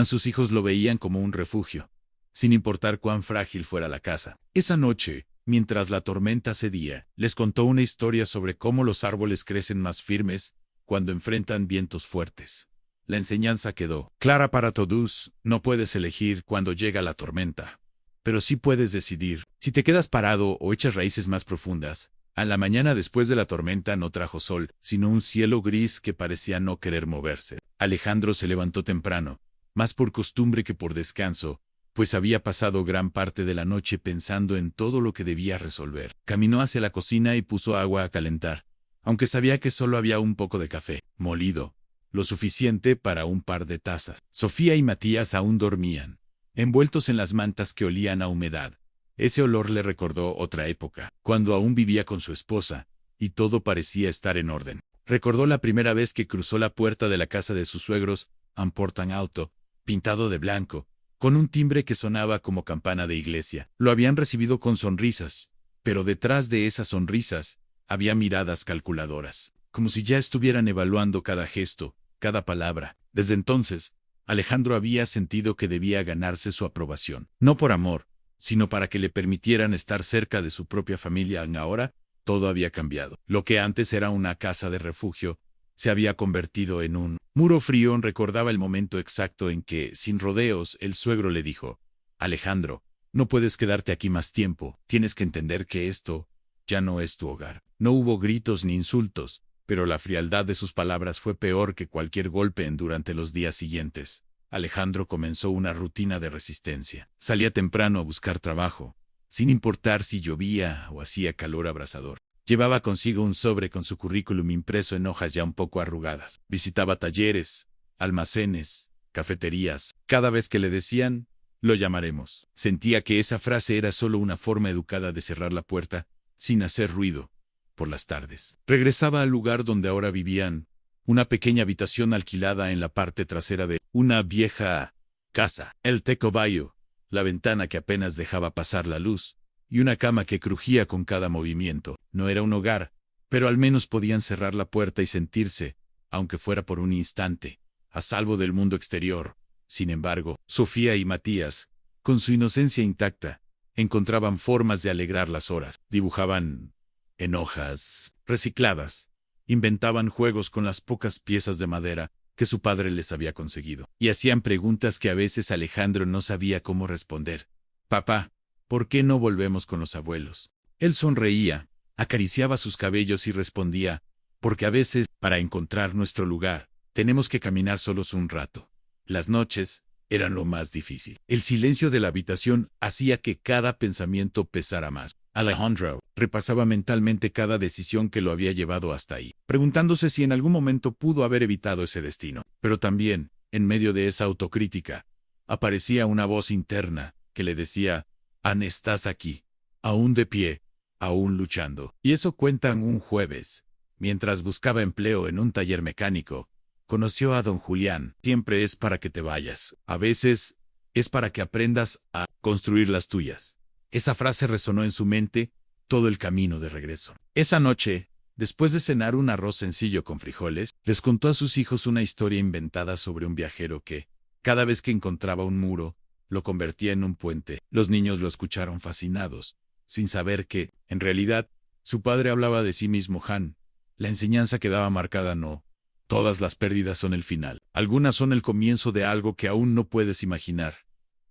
Sus hijos lo veían como un refugio, sin importar cuán frágil fuera la casa. Esa noche, mientras la tormenta cedía, les contó una historia sobre cómo los árboles crecen más firmes cuando enfrentan vientos fuertes. La enseñanza quedó clara para todos: no puedes elegir cuando llega la tormenta, pero sí puedes decidir si te quedas parado o echas raíces más profundas. A la mañana después de la tormenta no trajo sol, sino un cielo gris que parecía no querer moverse. Alejandro se levantó temprano, más por costumbre que por descanso, pues había pasado gran parte de la noche pensando en todo lo que debía resolver. Caminó hacia la cocina y puso agua a calentar, aunque sabía que solo había un poco de café molido, lo suficiente para un par de tazas. Sofía y Matías aún dormían, envueltos en las mantas que olían a humedad. Ese olor le recordó otra época, cuando aún vivía con su esposa, y todo parecía estar en orden. Recordó la primera vez que cruzó la puerta de la casa de sus suegros, un portón alto, pintado de blanco, con un timbre que sonaba como campana de iglesia. Lo habían recibido con sonrisas, pero detrás de esas sonrisas había miradas calculadoras, como si ya estuvieran evaluando cada gesto, cada palabra. Desde entonces, Alejandro había sentido que debía ganarse su aprobación, no por amor, sino para que le permitieran estar cerca de su propia familia. Ahora, todo había cambiado. Lo que antes era una casa de refugio, se había convertido en un muro frío. Recordaba el momento exacto en que, sin rodeos, el suegro le dijo: Alejandro, no puedes quedarte aquí más tiempo, tienes que entender que esto ya no es tu hogar. No hubo gritos ni insultos, pero la frialdad de sus palabras fue peor que cualquier golpe durante los días siguientes. Alejandro comenzó una rutina de resistencia. Salía temprano a buscar trabajo, sin importar si llovía o hacía calor abrasador. Llevaba consigo un sobre con su currículum impreso en hojas ya un poco arrugadas. Visitaba talleres, almacenes, cafeterías. Cada vez que le decían, lo llamaremos, sentía que esa frase era solo una forma educada de cerrar la puerta, sin hacer ruido. Por las tardes, regresaba al lugar donde ahora vivían, una pequeña habitación alquilada en la parte trasera de una vieja casa. El techo bajo, la ventana que apenas dejaba pasar la luz, y una cama que crujía con cada movimiento. No era un hogar, pero al menos podían cerrar la puerta y sentirse, aunque fuera por un instante, a salvo del mundo exterior. Sin embargo, Sofía y Matías, con su inocencia intacta, encontraban formas de alegrar las horas. Dibujaban en hojas recicladas, inventaban juegos con las pocas piezas de madera que su padre les había conseguido, y hacían preguntas que a veces Alejandro no sabía cómo responder. Papá, ¿por qué no volvemos con los abuelos? Él sonreía, acariciaba sus cabellos y respondía: porque a veces, para encontrar nuestro lugar, tenemos que caminar solos un rato. Las noches eran lo más difícil. El silencio de la habitación hacía que cada pensamiento pesara más. Alejandro repasaba mentalmente cada decisión que lo había llevado hasta ahí, preguntándose si en algún momento pudo haber evitado ese destino. Pero también, en medio de esa autocrítica, aparecía una voz interna que le decía: Anne, estás aquí, aún de pie, aún luchando. Y eso cuentan un jueves. Mientras buscaba empleo en un taller mecánico, conoció a don Julián. Siempre es para que te vayas. A veces, es para que aprendas a construir las tuyas. Esa frase resonó en su mente todo el camino de regreso. Esa noche, después de cenar un arroz sencillo con frijoles, les contó a sus hijos una historia inventada sobre un viajero que, cada vez que encontraba un muro, lo convertía en un puente. Los niños lo escucharon fascinados, sin saber que, en realidad, su padre hablaba de sí mismo. Han, la enseñanza quedaba marcada: no todas las pérdidas son el final. Algunas son el comienzo de algo que aún no puedes imaginar.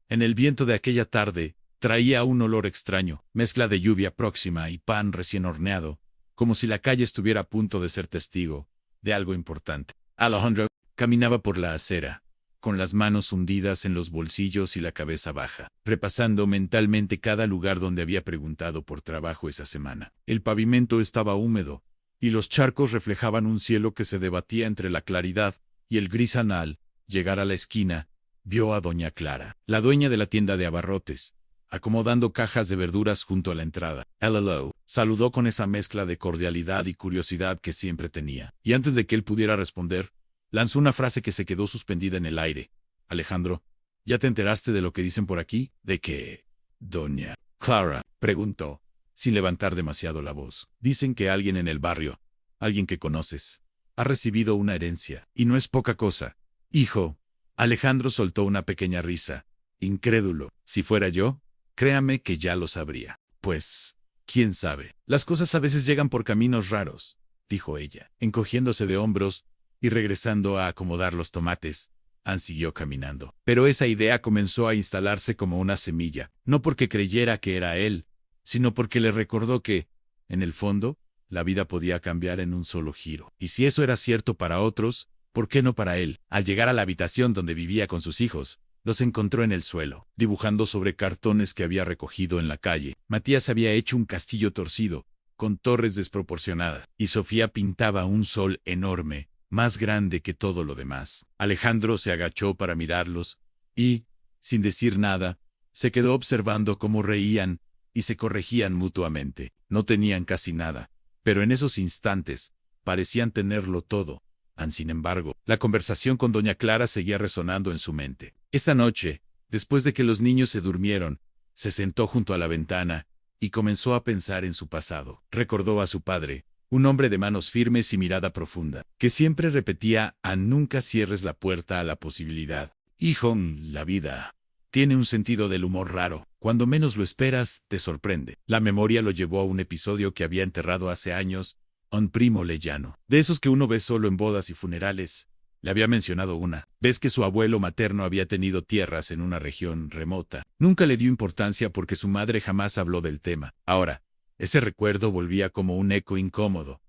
En el viento de aquella tarde, traía un olor extraño, mezcla de lluvia próxima y pan recién horneado, como si la calle estuviera a punto de ser testigo de algo importante. Alejandro caminaba por la acera, con las manos hundidas en los bolsillos y la cabeza baja, repasando mentalmente cada lugar donde había preguntado por trabajo esa semana. El pavimento estaba húmedo, y los charcos reflejaban un cielo que se debatía entre la claridad y el gris. Al llegar a la esquina, vio a doña Clara, la dueña de la tienda de abarrotes, acomodando cajas de verduras junto a la entrada. Hello, saludó con esa mezcla de cordialidad y curiosidad que siempre tenía, y antes de que él pudiera responder, lanzó una frase que se quedó suspendida en el aire. Alejandro, ¿ya te enteraste de lo que dicen por aquí? ¿De qué, doña Clara?, preguntó, sin levantar demasiado la voz. Dicen que alguien en el barrio, alguien que conoces, ha recibido una herencia, y no es poca cosa. Hijo. Alejandro soltó una pequeña risa, incrédulo. Si fuera yo, créame que ya lo sabría. Pues, quién sabe. Las cosas a veces llegan por caminos raros, dijo ella, encogiéndose de hombros y regresando a acomodar los tomates. Anne siguió caminando. Pero esa idea comenzó a instalarse como una semilla, no porque creyera que era él, sino porque le recordó que, en el fondo, la vida podía cambiar en un solo giro. Y si eso era cierto para otros, ¿por qué no para él? Al llegar a la habitación donde vivía con sus hijos, los encontró en el suelo, dibujando sobre cartones que había recogido en la calle. Matías había hecho un castillo torcido, con torres desproporcionadas, y Sofía pintaba un sol enorme, más grande que todo lo demás. Alejandro se agachó para mirarlos, y, sin decir nada, se quedó observando cómo reían y se corregían mutuamente. No tenían casi nada, pero en esos instantes, parecían tenerlo todo. Sin embargo, la conversación con doña Clara seguía resonando en su mente. Esa noche, después de que los niños se durmieron, se sentó junto a la ventana y comenzó a pensar en su pasado. Recordó a su padre, un hombre de manos firmes y mirada profunda, que siempre repetía: nunca cierres la puerta a la posibilidad. Hijo, la vida tiene un sentido del humor raro. Cuando menos lo esperas, te sorprende. La memoria lo llevó a un episodio que había enterrado hace años, Un primo lejano, de esos que uno ve solo en bodas y funerales. Le había mencionado una vez que su abuelo materno había tenido tierras en una región remota. Nunca le dio importancia porque su madre jamás habló del tema. Ahora, ese recuerdo volvía como un eco incómodo.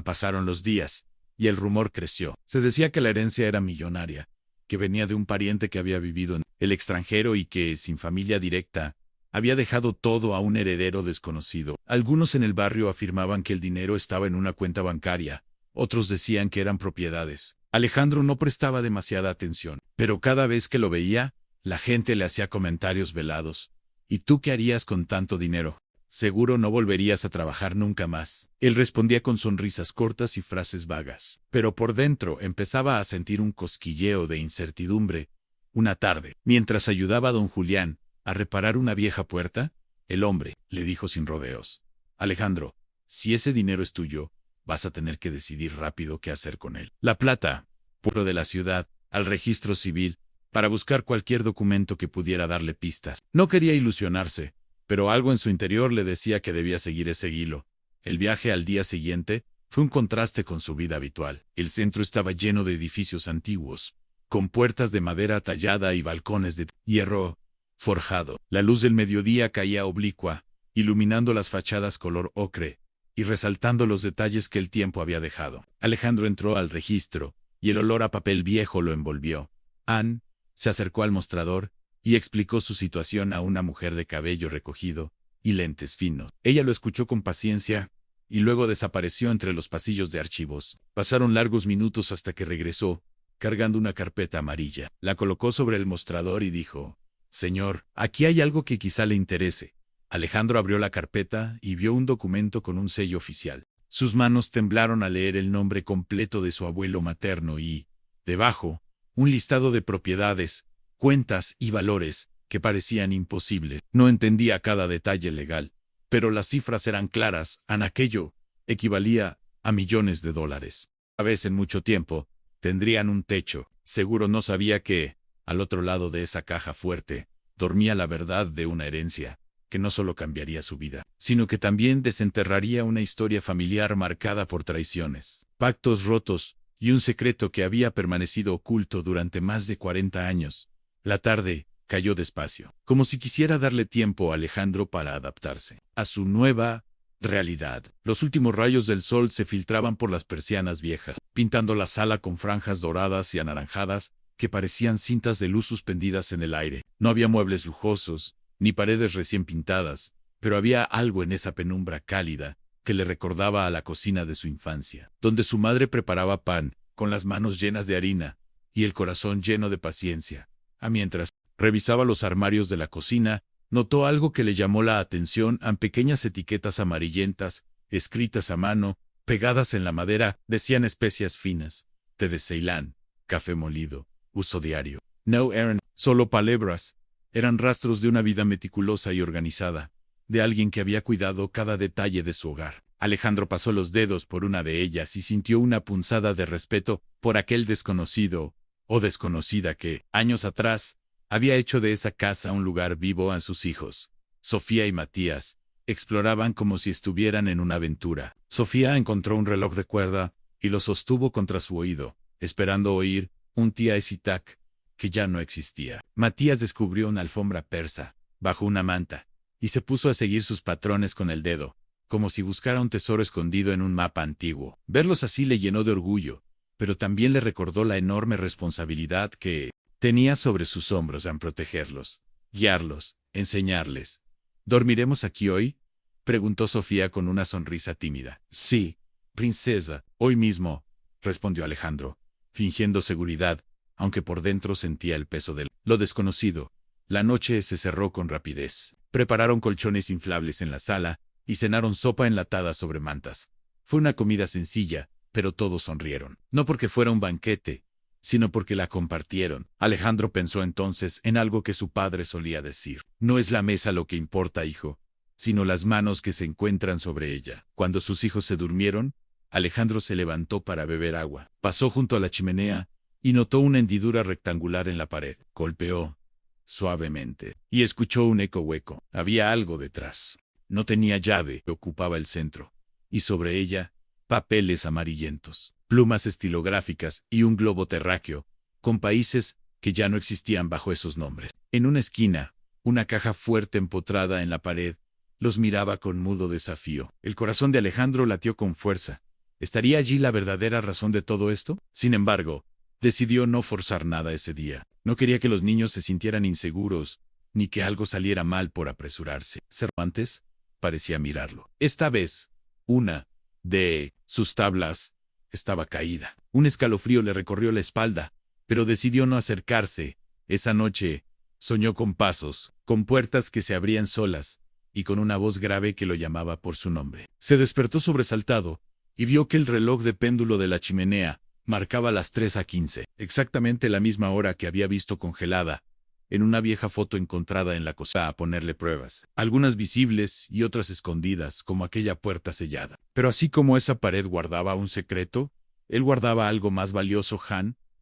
Pasaron los días, y el rumor creció. Se decía que la herencia era millonaria, que venía de un pariente que había vivido en el extranjero y que, sin familia directa, había dejado todo a un heredero desconocido. Algunos en el barrio afirmaban que el dinero estaba en una cuenta bancaria, otros decían que eran propiedades. Alejandro no prestaba demasiada atención, pero cada vez que lo veía, la gente le hacía comentarios velados. ¿Y tú qué harías con tanto dinero? Seguro no volverías a trabajar nunca más. Él respondía con sonrisas cortas y frases vagas. Pero por dentro empezaba a sentir un cosquilleo de incertidumbre. Una tarde, mientras ayudaba a don Julián a reparar una vieja puerta, el hombre le dijo sin rodeos: Alejandro, si ese dinero es tuyo, vas a tener que decidir rápido qué hacer con él. La plata, puro de la ciudad, al registro civil, para buscar cualquier documento que pudiera darle pistas. No quería ilusionarse, pero algo en su interior le decía que debía seguir ese hilo. El viaje al día siguiente fue un contraste con su vida habitual. El centro estaba lleno de edificios antiguos, con puertas de madera tallada y balcones de hierro forjado. La luz del mediodía caía oblicua, iluminando las fachadas color ocre y resaltando los detalles que el tiempo había dejado. Alejandro entró al registro, y el olor a papel viejo lo envolvió. Anne se acercó al mostrador y explicó su situación a una mujer de cabello recogido y lentes finos. Ella lo escuchó con paciencia y luego desapareció entre los pasillos de archivos. Pasaron largos minutos hasta que regresó, cargando una carpeta amarilla. La colocó sobre el mostrador y dijo: Señor, aquí hay algo que quizá le interese. Alejandro abrió la carpeta y vio un documento con un sello oficial. Sus manos temblaron al leer el nombre completo de su abuelo materno y, debajo, un listado de propiedades, cuentas y valores que parecían imposibles. No entendía cada detalle legal, pero las cifras eran claras. Aquello equivalía a millones de dólares. A vez en mucho tiempo, tendrían un techo. Seguro no sabía que, al otro lado de esa caja fuerte, dormía la verdad de una herencia que no solo cambiaría su vida, sino que también desenterraría una historia familiar marcada por traiciones, pactos rotos y un secreto que había permanecido oculto durante más de 40 años. La tarde cayó despacio, como si quisiera darle tiempo a Alejandro para adaptarse a su nueva realidad. Los últimos rayos del sol se filtraban por las persianas viejas, pintando la sala con franjas doradas y anaranjadas que parecían cintas de luz suspendidas en el aire. No había muebles lujosos, ni paredes recién pintadas, pero había algo en esa penumbra cálida que le recordaba a la cocina de su infancia, donde su madre preparaba pan, con las manos llenas de harina y el corazón lleno de paciencia. Mientras revisaba los armarios de la cocina, notó algo que le llamó la atención: pequeñas etiquetas amarillentas, escritas a mano, pegadas en la madera, decían especias finas, té de Ceilán, café molido, uso diario. No eran solo palabras. Eran rastros de una vida meticulosa y organizada, de alguien que había cuidado cada detalle de su hogar. Alejandro pasó los dedos por una de ellas y sintió una punzada de respeto por aquel desconocido o desconocida que, años atrás, había hecho de esa casa un lugar vivo a sus hijos. Sofía y Matías exploraban como si estuvieran en una aventura. Sofía encontró un reloj de cuerda y lo sostuvo contra su oído, esperando oír un tic-tac que ya no existía. Matías descubrió una alfombra persa, bajo una manta, y se puso a seguir sus patrones con el dedo, como si buscara un tesoro escondido en un mapa antiguo. Verlos así le llenó de orgullo, pero también le recordó la enorme responsabilidad que tenía sobre sus hombros en protegerlos, guiarlos, enseñarles. ¿Dormiremos aquí hoy?, preguntó Sofía con una sonrisa tímida. Sí, princesa, hoy mismo, respondió Alejandro, fingiendo seguridad, aunque por dentro sentía el peso de lo desconocido. La noche se cerró con rapidez. Prepararon colchones inflables en la sala y cenaron sopa enlatada sobre mantas. Fue una comida sencilla, pero todos sonrieron. No porque fuera un banquete, sino porque la compartieron. Alejandro pensó entonces en algo que su padre solía decir: no es la mesa lo que importa, hijo, sino las manos que se encuentran sobre ella. Cuando sus hijos se durmieron, Alejandro se levantó para beber agua. Pasó junto a la chimenea y notó una hendidura rectangular en la pared. Golpeó suavemente y escuchó un eco hueco. Había algo detrás. No tenía llave, ocupaba el centro, y sobre ella, papeles amarillentos, plumas estilográficas y un globo terráqueo, con países que ya no existían bajo esos nombres. En una esquina, una caja fuerte empotrada en la pared, los miraba con mudo desafío. El corazón de Alejandro latió con fuerza. ¿Estaría allí la verdadera razón de todo esto? Sin embargo, decidió no forzar nada ese día. No quería que los niños se sintieran inseguros, ni que algo saliera mal por apresurarse. Cervantes parecía mirarlo. Esta vez, una de sus tablas estaba caída. Un escalofrío le recorrió la espalda, pero decidió no acercarse. Esa noche soñó con pasos, con puertas que se abrían solas, y con una voz grave que lo llamaba por su nombre. Se despertó sobresaltado, y vio que el reloj de péndulo de la chimenea marcaba las 3:15, exactamente la misma hora que había visto congelada en una vieja foto encontrada en la cocina. A ponerle pruebas, algunas visibles y otras escondidas, como aquella puerta sellada. Pero así como esa pared guardaba un secreto, él guardaba algo más valioso,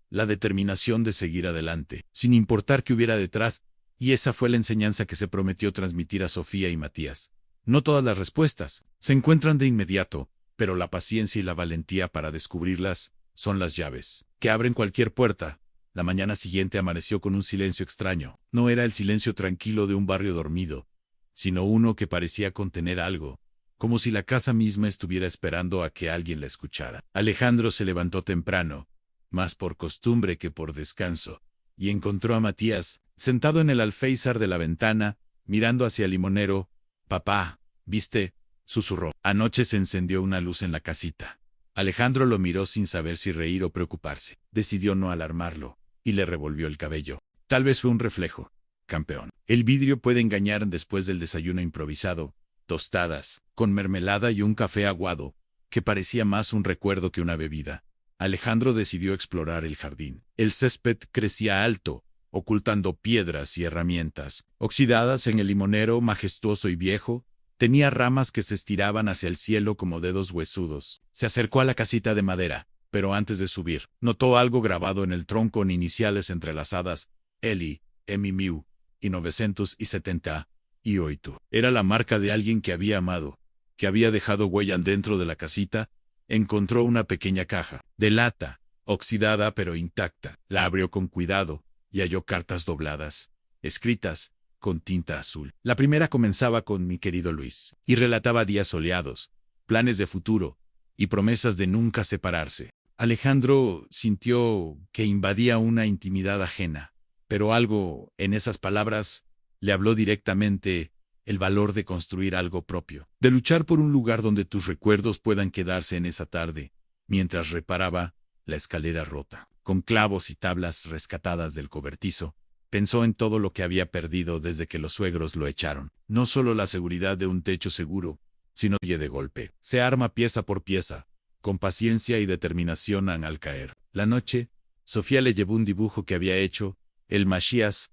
la determinación de seguir adelante, sin importar qué hubiera detrás, y esa fue la enseñanza que se prometió transmitir a Sofía y Matías. No todas las respuestas se encuentran de inmediato, pero la paciencia y la valentía para descubrirlas son las llaves que abren cualquier puerta. La mañana siguiente amaneció con un silencio extraño. No era el silencio tranquilo de un barrio dormido, sino uno que parecía contener algo, como si la casa misma estuviera esperando a que alguien la escuchara. Alejandro se levantó temprano, más por costumbre que por descanso, y encontró a Matías, sentado en el alféizar de la ventana, mirando hacia el limonero. «Papá, ¿viste?», susurró. Anoche se encendió una luz en la casita. Alejandro lo miró sin saber si reír o preocuparse. Decidió no alarmarlo, y le revolvió el cabello. Tal vez fue un reflejo, campeón. El vidrio puede engañar. Después del desayuno improvisado, tostadas, con mermelada y un café aguado, que parecía más un recuerdo que una bebida, Alejandro decidió explorar el jardín. El césped crecía alto, ocultando piedras y herramientas. Oxidadas en el limonero majestuoso y viejo, tenía ramas que se estiraban hacia el cielo como dedos huesudos. Se acercó a la casita de madera, pero antes de subir, notó algo grabado en el tronco en iniciales entrelazadas: Eli, Miu, y 970, y Oitu. Era la marca de alguien que había amado, que había dejado huella dentro de la casita. Encontró una pequeña caja, de lata, oxidada pero intacta. La abrió con cuidado, y halló cartas dobladas, escritas con tinta azul. La primera comenzaba con «Mi querido Luis», y relataba días soleados, planes de futuro, y promesas de nunca separarse. Alejandro sintió que invadía una intimidad ajena, pero algo en esas palabras le habló directamente: el valor de construir algo propio, de luchar por un lugar donde tus recuerdos puedan quedarse. En esa tarde, mientras reparaba la escalera rota, con clavos y tablas rescatadas del cobertizo, pensó en todo lo que había perdido desde que los suegros lo echaron. No solo la seguridad de un techo seguro, sino de golpe. Se arma pieza por pieza, con paciencia y determinación. Al caer la noche, Sofía le llevó un dibujo que había hecho, el Mashiach,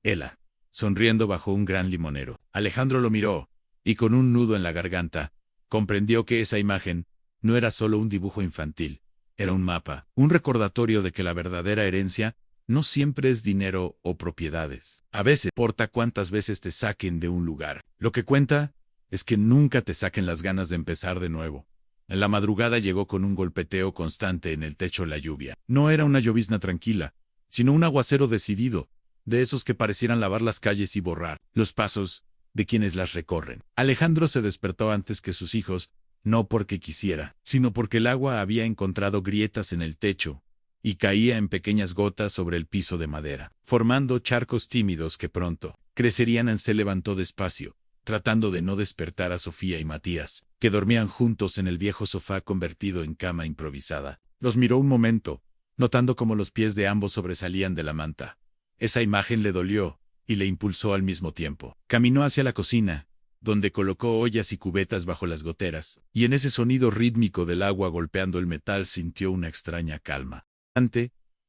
Ela, sonriendo bajo un gran limonero. Alejandro lo miró, y con un nudo en la garganta, comprendió que esa imagen no era solo un dibujo infantil, era un mapa, un recordatorio de que la verdadera herencia no siempre es dinero o propiedades. A veces importa cuántas veces te saquen de un lugar. Lo que cuenta es que nunca te saquen las ganas de empezar de nuevo. En la madrugada llegó con un golpeteo constante en el techo la lluvia. No era una llovizna tranquila, sino un aguacero decidido, de esos que parecieran lavar las calles y borrar los pasos de quienes las recorren. Alejandro se despertó antes que sus hijos, no porque quisiera, sino porque el agua había encontrado grietas en el techo y caía en pequeñas gotas sobre el piso de madera, formando charcos tímidos que pronto crecerían. Se levantó despacio, tratando de no despertar a Sofía y Matías, que dormían juntos en el viejo sofá convertido en cama improvisada. Los miró un momento, notando cómo los pies de ambos sobresalían de la manta. Esa imagen le dolió y le impulsó al mismo tiempo. Caminó hacia la cocina, donde colocó ollas y cubetas bajo las goteras, y en ese sonido rítmico del agua golpeando el metal sintió una extraña calma.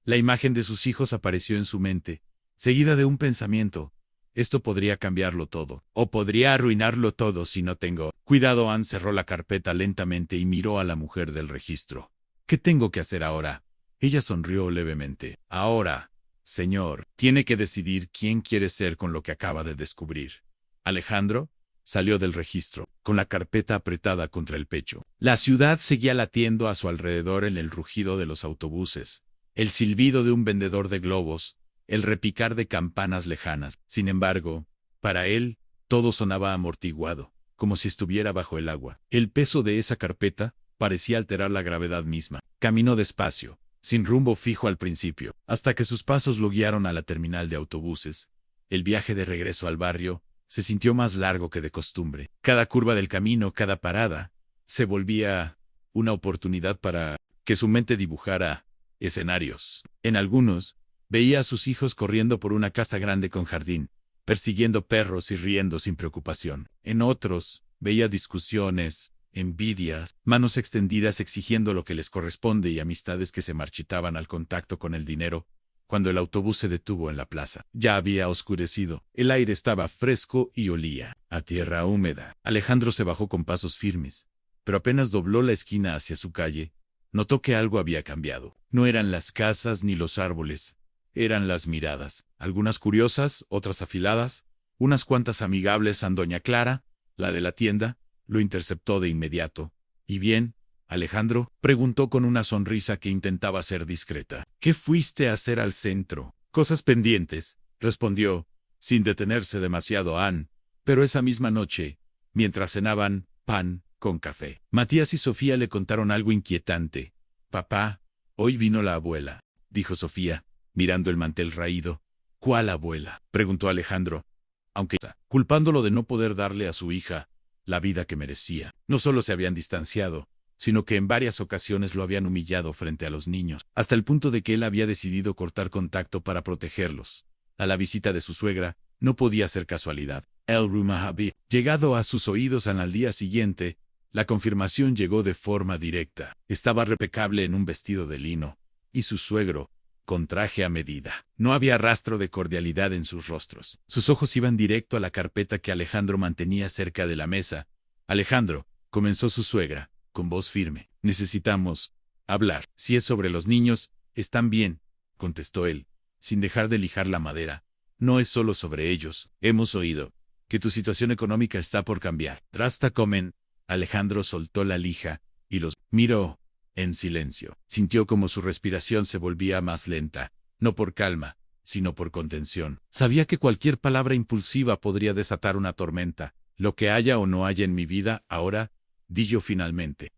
La imagen de sus hijos apareció en su mente, seguida de un pensamiento: esto podría cambiarlo todo, o podría arruinarlo todo si no tengo cuidado. Anne cerró la carpeta lentamente y miró a la mujer del registro. «¿Qué tengo que hacer ahora?». Ella sonrió levemente. «Ahora, señor, tiene que decidir quién quiere ser con lo que acaba de descubrir». «Alejandro», salió del registro, con la carpeta apretada contra el pecho. La ciudad seguía latiendo a su alrededor en el rugido de los autobuses, el silbido de un vendedor de globos, el repicar de campanas lejanas. Sin embargo, para él, todo sonaba amortiguado, como si estuviera bajo el agua. El peso de esa carpeta parecía alterar la gravedad misma. Caminó despacio, sin rumbo fijo al principio, hasta que sus pasos lo guiaron a la terminal de autobuses. El viaje de regreso al barrio se sintió más largo que de costumbre. Cada curva del camino, cada parada, se volvía una oportunidad para que su mente dibujara escenarios. En algunos, veía a sus hijos corriendo por una casa grande con jardín, persiguiendo perros y riendo sin preocupación. En otros, veía discusiones, envidias, manos extendidas exigiendo lo que les corresponde y amistades que se marchitaban al contacto con el dinero. Cuando el autobús se detuvo en la plaza, ya había oscurecido. El aire estaba fresco y olía a tierra húmeda. Alejandro se bajó con pasos firmes, pero apenas dobló la esquina hacia su calle, notó que algo había cambiado. No eran las casas ni los árboles, eran las miradas, algunas curiosas, otras afiladas, unas cuantas amigables. A doña Clara, la de la tienda, lo interceptó de inmediato. ¿Y bien, Alejandro?, preguntó con una sonrisa que intentaba ser discreta. ¿Qué fuiste a hacer al centro? Cosas pendientes, respondió, sin detenerse demasiado Ann, pero esa misma noche, mientras cenaban pan con café, Matías y Sofía le contaron algo inquietante. Papá, hoy vino la abuela, dijo Sofía, mirando el mantel raído. ¿Cuál abuela?, preguntó Alejandro, aunque culpándolo de no poder darle a su hija la vida que merecía. No solo se habían distanciado, sino que en varias ocasiones lo habían humillado frente a los niños, hasta el punto de que él había decidido cortar contacto para protegerlos. A la visita de su suegra no podía ser casualidad. El rumor había llegado a sus oídos al día siguiente. La confirmación llegó de forma directa. Estaba impecable en un vestido de lino, y su suegro, con traje a medida. No había rastro de cordialidad en sus rostros. Sus ojos iban directo a la carpeta que Alejandro mantenía cerca de la mesa. Alejandro, comenzó su suegra, con voz firme. Necesitamos hablar. Si es sobre los niños, están bien, contestó él, sin dejar de lijar la madera. No es solo sobre ellos. Hemos oído que tu situación económica está por cambiar. Trasta comen. Alejandro soltó la lija y los miró en silencio. Sintió como su respiración se volvía más lenta, no por calma, sino por contención. Sabía que cualquier palabra impulsiva podría desatar una tormenta. Lo que haya o no haya en mi vida ahora, di yo finalmente.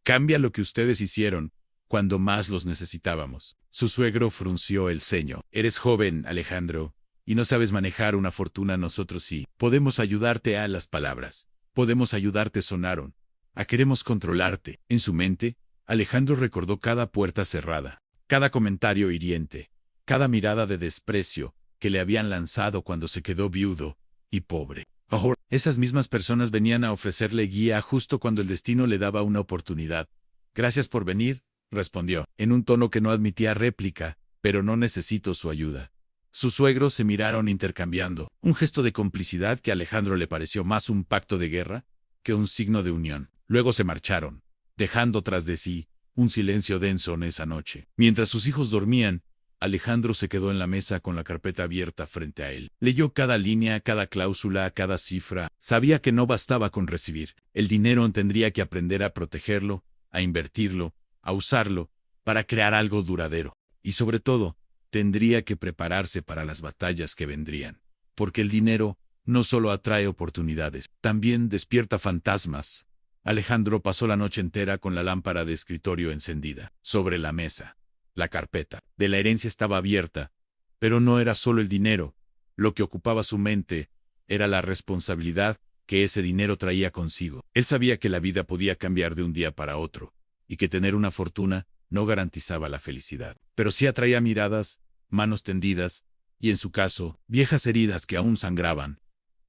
Cambia lo que ustedes hicieron cuando más los necesitábamos. Su suegro frunció el ceño. Eres joven, Alejandro, y no sabes manejar una fortuna. Nosotros sí. Podemos ayudarte. A las palabras. Podemos ayudarte sonaron. A queremos controlarte. En su mente, Alejandro recordó cada puerta cerrada, cada comentario hiriente, cada mirada de desprecio que le habían lanzado cuando se quedó viudo y pobre. Ahora, esas mismas personas venían a ofrecerle guía justo cuando el destino le daba una oportunidad. Gracias por venir, respondió, en un tono que no admitía réplica, pero no necesito su ayuda. Sus suegros se miraron intercambiando, un gesto de complicidad que a Alejandro le pareció más un pacto de guerra que un signo de unión. Luego se marcharon, dejando tras de sí un silencio denso en esa noche. Mientras sus hijos dormían, Alejandro se quedó en la mesa con la carpeta abierta frente a él. Leyó cada línea, cada cláusula, cada cifra. Sabía que no bastaba con recibir. El dinero tendría que aprender a protegerlo, a invertirlo, a usarlo, para crear algo duradero. Y sobre todo, tendría que prepararse para las batallas que vendrían. Porque el dinero no solo atrae oportunidades, también despierta fantasmas. Alejandro pasó la noche entera con la lámpara de escritorio encendida. Sobre la mesa, la carpeta de la herencia estaba abierta, pero no era solo el dinero. Lo que ocupaba su mente era la responsabilidad que ese dinero traía consigo. Él sabía que la vida podía cambiar de un día para otro, y que tener una fortuna no garantizaba la felicidad. Pero sí atraía miradas, manos tendidas, y en su caso, viejas heridas que aún sangraban.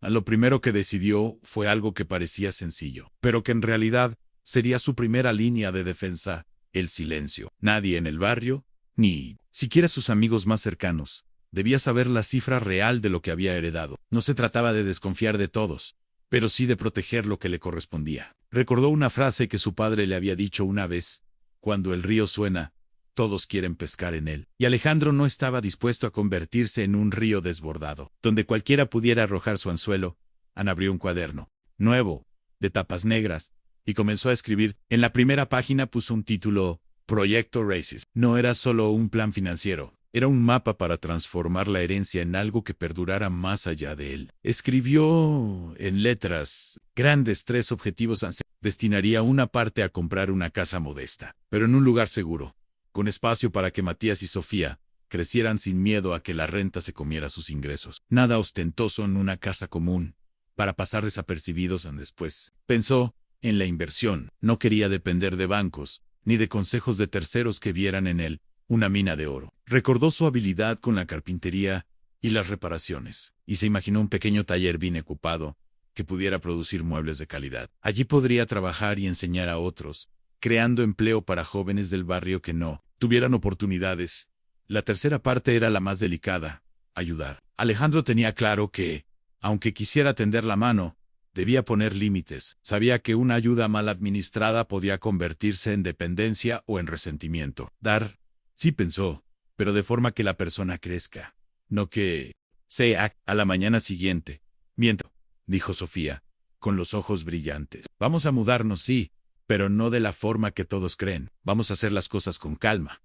Lo primero que decidió fue algo que parecía sencillo, pero que en realidad sería su primera línea de defensa: el silencio. Nadie en el barrio, ni siquiera sus amigos más cercanos, debía saber la cifra real de lo que había heredado. No se trataba de desconfiar de todos, pero sí de proteger lo que le correspondía. Recordó una frase que su padre le había dicho una vez: cuando el río suena, todos quieren pescar en él. Y Alejandro no estaba dispuesto a convertirse en un río desbordado, donde cualquiera pudiera arrojar su anzuelo. Ana abrió un cuaderno nuevo, de tapas negras, y comenzó a escribir. En la primera página puso un título, Proyecto Races. No era solo un plan financiero, era un mapa para transformar la herencia en algo que perdurara más allá de él. Escribió en letras grandes 3 objetivos. Destinaría una parte a comprar una casa modesta, pero en un lugar seguro, con espacio para que Matías y Sofía crecieran sin miedo a que la renta se comiera sus ingresos. Nada ostentoso en una casa común, para pasar desapercibidos después. Pensó en la inversión. No quería depender de bancos, ni de consejos de terceros que vieran en él una mina de oro. Recordó su habilidad con la carpintería y las reparaciones, y se imaginó un pequeño taller bien ocupado que pudiera producir muebles de calidad. Allí podría trabajar y enseñar a otros, creando empleo para jóvenes del barrio que no tuvieran oportunidades. La tercera parte era la más delicada, ayudar. Alejandro tenía claro que, aunque quisiera tender la mano, debía poner límites. Sabía que una ayuda mal administrada podía convertirse en dependencia o en resentimiento. Dar, sí pensó, pero de forma que la persona crezca, no que sea. A la mañana siguiente. Miento, dijo Sofía, con los ojos brillantes. Vamos a mudarnos, sí, pero no de la forma que todos creen. Vamos a hacer las cosas con calma.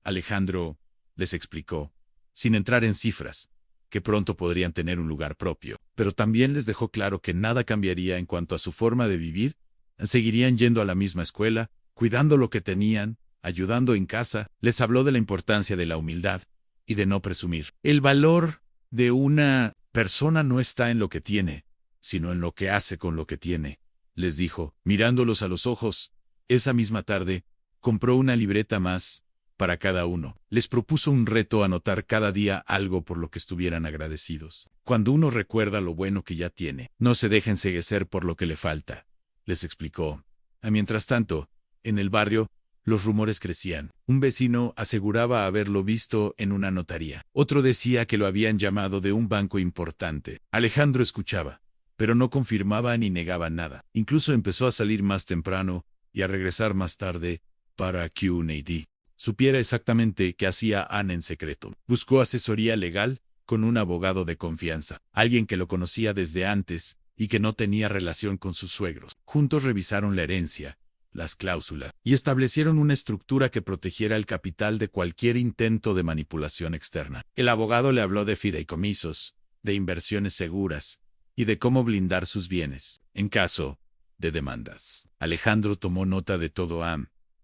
Alejandro les explicó, sin entrar en cifras, que pronto podrían tener un lugar propio, pero también les dejó claro que nada cambiaría en cuanto a su forma de vivir. Seguirían yendo a la misma escuela, cuidando lo que tenían, ayudando en casa. Les habló de la importancia de la humildad y de no presumir. El valor de una persona no está en lo que tiene, sino en lo que hace con lo que tiene, les dijo, mirándolos a los ojos. Esa misma tarde, compró una libreta más para cada uno. Les propuso un reto: anotar cada día algo por lo que estuvieran agradecidos. Cuando uno recuerda lo bueno que ya tiene, no se deja enceguecer por lo que le falta, les explicó. Mientras tanto, en el barrio, los rumores crecían. Un vecino aseguraba haberlo visto en una notaría. Otro decía que lo habían llamado de un banco importante. Alejandro escuchaba, pero no confirmaba ni negaba nada. Incluso empezó a salir más temprano y a regresar más tarde para que Q&A supiera exactamente qué hacía Ana en secreto. Buscó asesoría legal con un abogado de confianza, alguien que lo conocía desde antes y que no tenía relación con sus suegros. Juntos revisaron la herencia, las cláusulas, y establecieron una estructura que protegiera el capital de cualquier intento de manipulación externa. El abogado le habló de fideicomisos, de inversiones seguras y de cómo blindar sus bienes en caso de demandas. Alejandro tomó nota de todo,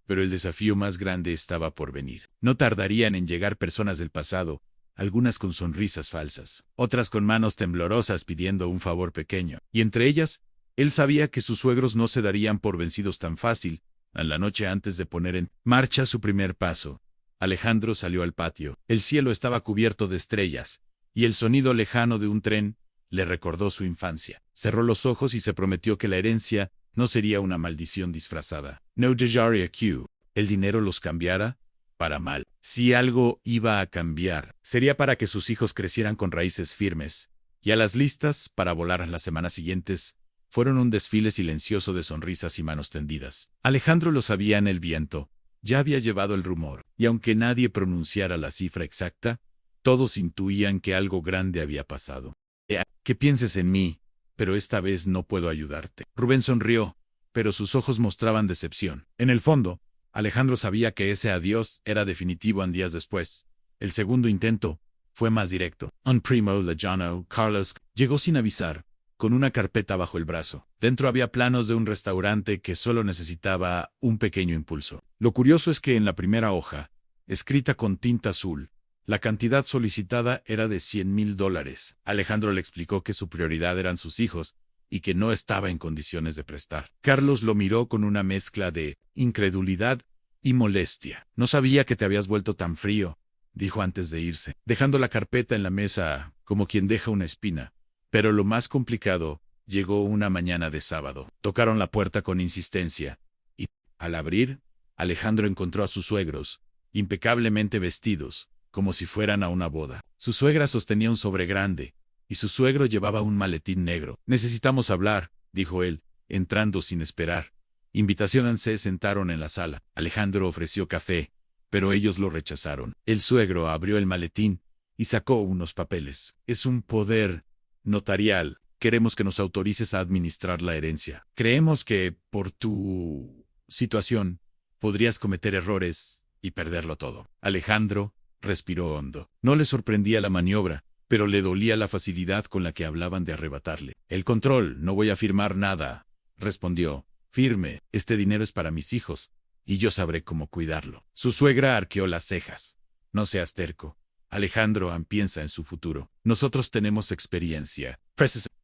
pero el desafío más grande estaba por venir. No tardarían en llegar personas del pasado, algunas con sonrisas falsas, otras con manos temblorosas pidiendo un favor pequeño, y entre ellas, él sabía que sus suegros no se darían por vencidos tan fácil. A la noche antes de poner en marcha su primer paso, Alejandro salió al patio. El cielo estaba cubierto de estrellas, y el sonido lejano de un tren le recordó su infancia. Cerró los ojos y se prometió que la herencia no sería una maldición disfrazada. No dejaría que el dinero los cambiara para mal. Si algo iba a cambiar, sería para que sus hijos crecieran con raíces firmes, y a las listas para volar las semanas siguientes fueron un desfile silencioso de sonrisas y manos tendidas. Alejandro lo sabía en el viento, ya había llevado el rumor, y aunque nadie pronunciara la cifra exacta, todos intuían que algo grande había pasado. Que pienses en mí, pero esta vez no puedo ayudarte. Rubén sonrió, pero sus ojos mostraban decepción. En el fondo, Alejandro sabía que ese adiós era definitivo. Días después, el segundo intento fue más directo. Un primo lejano, Carlos, llegó sin avisar, con una carpeta bajo el brazo. Dentro había planos de un restaurante que solo necesitaba un pequeño impulso. Lo curioso es que en la primera hoja, escrita con tinta azul, la cantidad solicitada era de $100,000. Alejandro le explicó que su prioridad eran sus hijos y que no estaba en condiciones de prestar. Carlos lo miró con una mezcla de incredulidad y molestia. No sabía que te habías vuelto tan frío, dijo antes de irse, dejando la carpeta en la mesa como quien deja una espina. Pero lo más complicado llegó una mañana de sábado. Tocaron la puerta con insistencia y, al abrir, Alejandro encontró a sus suegros, impecablemente vestidos, como si fueran a una boda. Su suegra sostenía un sobre grande, y su suegro llevaba un maletín negro. Necesitamos hablar, dijo él, entrando sin esperar. Invitación. Se sentaron en la sala. Alejandro ofreció café, pero ellos lo rechazaron. El suegro abrió el maletín y sacó unos papeles. Es un poder notarial queremos que nos autorices a administrar la herencia. Creemos que, por tu situación, podrías cometer errores y perderlo todo. Alejandro respiró hondo. No le sorprendía la maniobra, pero le dolía la facilidad con la que hablaban de arrebatarle el control. No voy a firmar nada, respondió. Firme, este dinero es para mis hijos, y yo sabré cómo cuidarlo. Su suegra arqueó las cejas. No seas terco. Alejandro piensa en su futuro. Nosotros tenemos experiencia.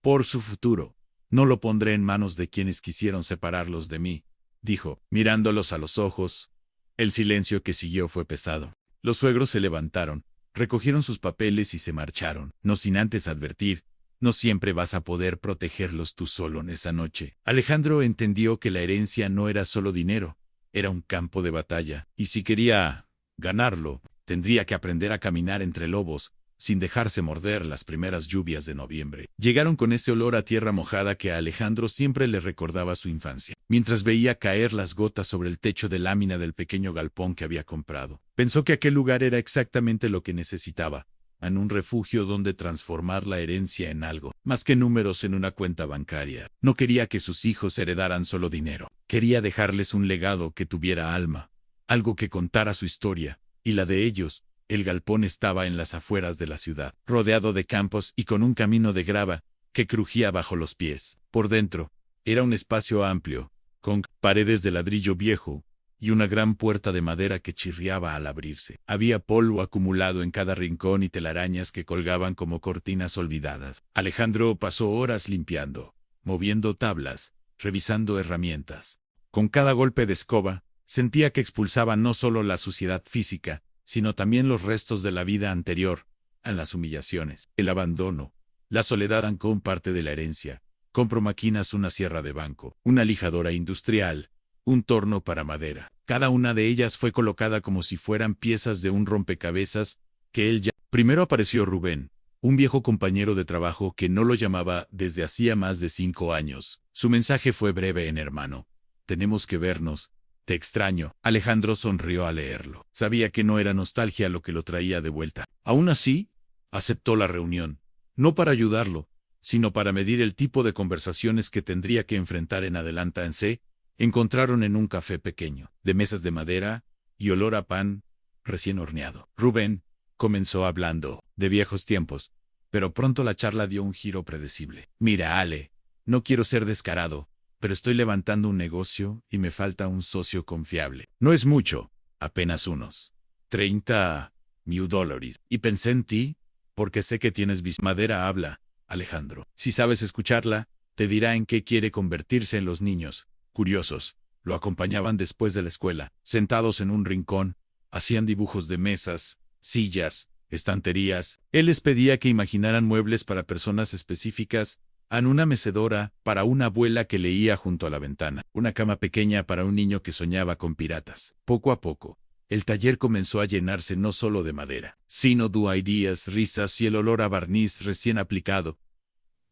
Por su futuro. No lo pondré en manos de quienes quisieron separarlos de mí, dijo, mirándolos a los ojos. El silencio que siguió fue pesado. Los suegros se levantaron, recogieron sus papeles y se marcharon, no sin antes advertir: no siempre vas a poder protegerlos tú solo en esa noche. Alejandro entendió que la herencia no era solo dinero, era un campo de batalla, y si quería ganarlo, tendría que aprender a caminar entre lobos, sin dejarse morder las primeras lluvias de noviembre. Llegaron con ese olor a tierra mojada que a Alejandro siempre le recordaba su infancia. Mientras veía caer las gotas sobre el techo de lámina del pequeño galpón que había comprado, pensó que aquel lugar era exactamente lo que necesitaba, en un refugio donde transformar la herencia en algo más que números en una cuenta bancaria. No quería que sus hijos heredaran solo dinero. Quería dejarles un legado que tuviera alma, algo que contara su historia, y la de ellos. El galpón estaba en las afueras de la ciudad, rodeado de campos y con un camino de grava que crujía bajo los pies. Por dentro, era un espacio amplio, con paredes de ladrillo viejo y una gran puerta de madera que chirriaba al abrirse. Había polvo acumulado en cada rincón y telarañas que colgaban como cortinas olvidadas. Alejandro pasó horas limpiando, moviendo tablas, revisando herramientas. Con cada golpe de escoba, sentía que expulsaba no solo la suciedad física, sino también los restos de la vida anterior, a las humillaciones, el abandono, la soledad. Con parte de la herencia, compró máquinas, una sierra de banco, una lijadora industrial, un torno para madera. Cada una de ellas fue colocada como si fueran piezas de un rompecabezas que él ya... Primero apareció Rubén, un viejo compañero de trabajo que no lo llamaba desde hacía más de 5 años. Su mensaje fue breve: hermano, tenemos que vernos. Te extraño. Alejandro sonrió al leerlo. Sabía que no era nostalgia lo que lo traía de vuelta. Aún así, aceptó la reunión, no para ayudarlo, sino para medir el tipo de conversaciones que tendría que enfrentar en adelante. Encontraron en un café pequeño, de mesas de madera y olor a pan recién horneado. Rubén comenzó hablando de viejos tiempos, pero pronto la charla dio un giro predecible. Mira, Ale, no quiero ser descarado, pero estoy levantando un negocio y me falta un socio confiable. No es mucho, apenas unos $30,000. Y pensé en ti, porque sé que tienes madera. Habla, Alejandro. Si sabes escucharla, te dirá en qué quiere convertirse. En los niños, curiosos, lo acompañaban después de la escuela. Sentados en un rincón, hacían dibujos de mesas, sillas, estanterías. Él les pedía que imaginaran muebles para personas específicas, en una mecedora para una abuela que leía junto a la ventana, una cama pequeña para un niño que soñaba con piratas. Poco a poco, el taller comenzó a llenarse no solo de madera, sino de ideas, risas y el olor a barniz recién aplicado.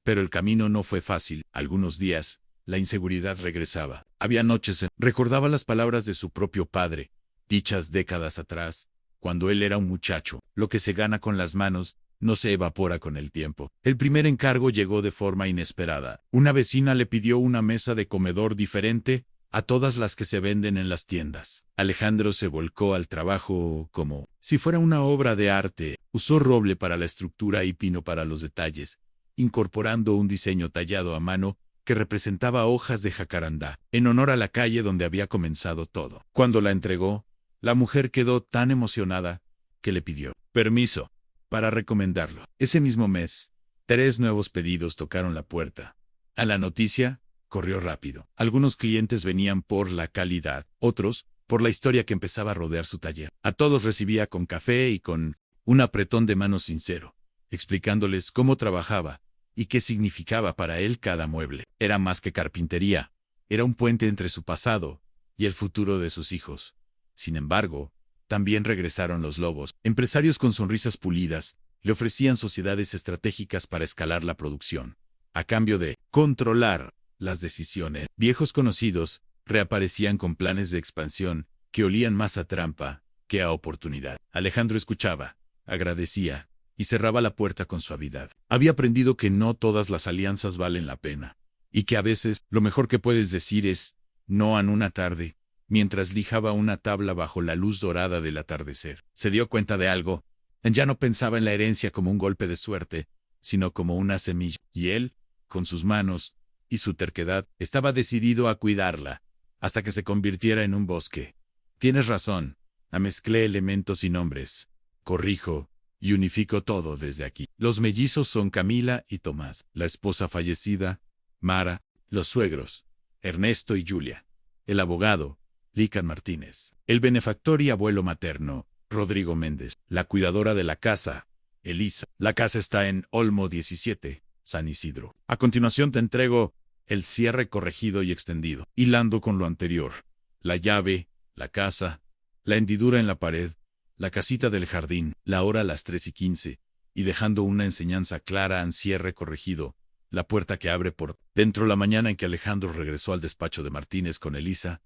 Pero el camino no fue fácil. Algunos días, la inseguridad regresaba. Había noches recordaba las palabras de su propio padre, dichas décadas atrás, cuando él era un muchacho: lo que se gana con las manos no se evapora con el tiempo. El primer encargo llegó de forma inesperada. Una vecina le pidió una mesa de comedor diferente a todas las que se venden en las tiendas. Alejandro se volcó al trabajo como si fuera una obra de arte. Usó roble para la estructura y pino para los detalles, incorporando un diseño tallado a mano que representaba hojas de jacarandá, en honor a la calle donde había comenzado todo. Cuando la entregó, la mujer quedó tan emocionada que le pidió permiso para recomendarlo. Ese mismo mes, 3 nuevos pedidos tocaron la puerta. A la noticia, corrió rápido. Algunos clientes venían por la calidad, otros por la historia que empezaba a rodear su taller. A todos recibía con café y con un apretón de mano sincero, explicándoles cómo trabajaba y qué significaba para él cada mueble. Era más que carpintería, era un puente entre su pasado y el futuro de sus hijos. Sin embargo, también regresaron los lobos. Empresarios con sonrisas pulidas le ofrecían sociedades estratégicas para escalar la producción, a cambio de controlar las decisiones. Viejos conocidos reaparecían con planes de expansión que olían más a trampa que a oportunidad. Alejandro escuchaba, agradecía y cerraba la puerta con suavidad. Había aprendido que no todas las alianzas valen la pena, y que a veces lo mejor que puedes decir es no en una tarde, mientras lijaba una tabla bajo la luz dorada del atardecer. Se dio cuenta de algo. Ya no pensaba en la herencia como un golpe de suerte, sino como una semilla, y él, con sus manos y su terquedad, estaba decidido a cuidarla, hasta que se convirtiera en un bosque. Tienes razón, mezclé elementos y nombres. Corrijo y unifico todo desde aquí. Los mellizos son Camila y Tomás, la esposa fallecida, Mara, los suegros, Ernesto y Julia, el abogado, Lícan Martínez, el benefactor y abuelo materno, Rodrigo Méndez, la cuidadora de la casa, Elisa. La casa está en Olmo 17, San Isidro. A continuación te entrego el cierre corregido y extendido, hilando con lo anterior, la llave, la casa, la hendidura en la pared, la casita del jardín, la hora a las 3:15, y dejando una enseñanza clara en cierre corregido, la puerta que abre por dentro. La mañana en que Alejandro regresó al despacho de Martínez con Elisa,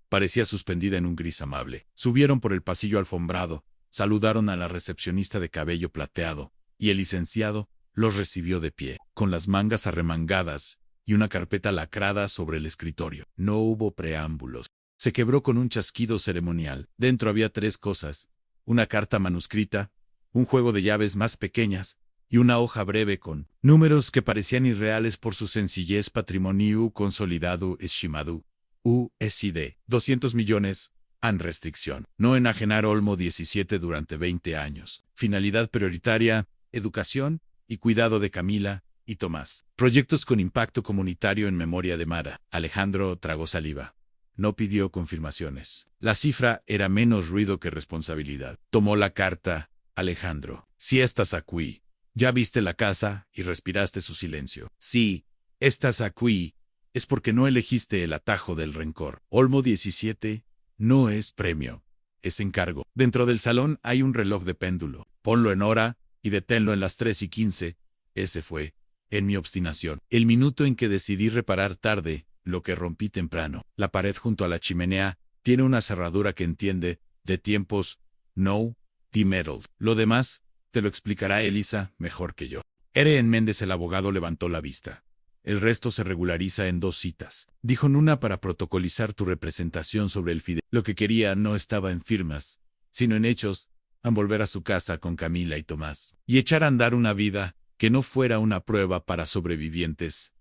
parecía suspendida en un gris amable. Subieron por el pasillo alfombrado, saludaron a la recepcionista de cabello plateado, y el licenciado los recibió de pie, con las mangas arremangadas y una carpeta lacrada sobre el escritorio. No hubo preámbulos. Se quebró con un chasquido ceremonial. Dentro había 3 cosas: una carta manuscrita, un juego de llaves más pequeñas, y una hoja breve con números que parecían irreales por su sencillez. Patrimonio consolidado estimado, USD, 200 millones, en restricción. No enajenar Olmo 17 durante 20 años. Finalidad prioritaria, educación y cuidado de Camila y Tomás. Proyectos con impacto comunitario en memoria de Mara. Alejandro tragó saliva. No pidió confirmaciones. La cifra era menos ruido que responsabilidad. Tomó la carta. Alejandro, si estás aquí, ya viste la casa y respiraste su silencio. Sí, estás aquí, es porque no elegiste el atajo del rencor. Olmo 17 no es premio, es encargo. Dentro del salón hay un reloj de péndulo. Ponlo en hora y deténlo en las 3:15. Ese fue, en mi obstinación, el minuto en que decidí reparar tarde lo que rompí temprano. La pared junto a la chimenea tiene una cerradura que entiende de tiempos, no, T-metal. Lo demás te lo explicará Elisa mejor que yo. Eren Méndez, el abogado, levantó la vista. El resto se regulariza en 2 citas. Dijo Nuna para protocolizar tu representación sobre el fidel. Lo que quería no estaba en firmas, sino en hechos, en volver a su casa con Camila y Tomás, y echar a andar una vida que no fuera una prueba para sobrevivientes.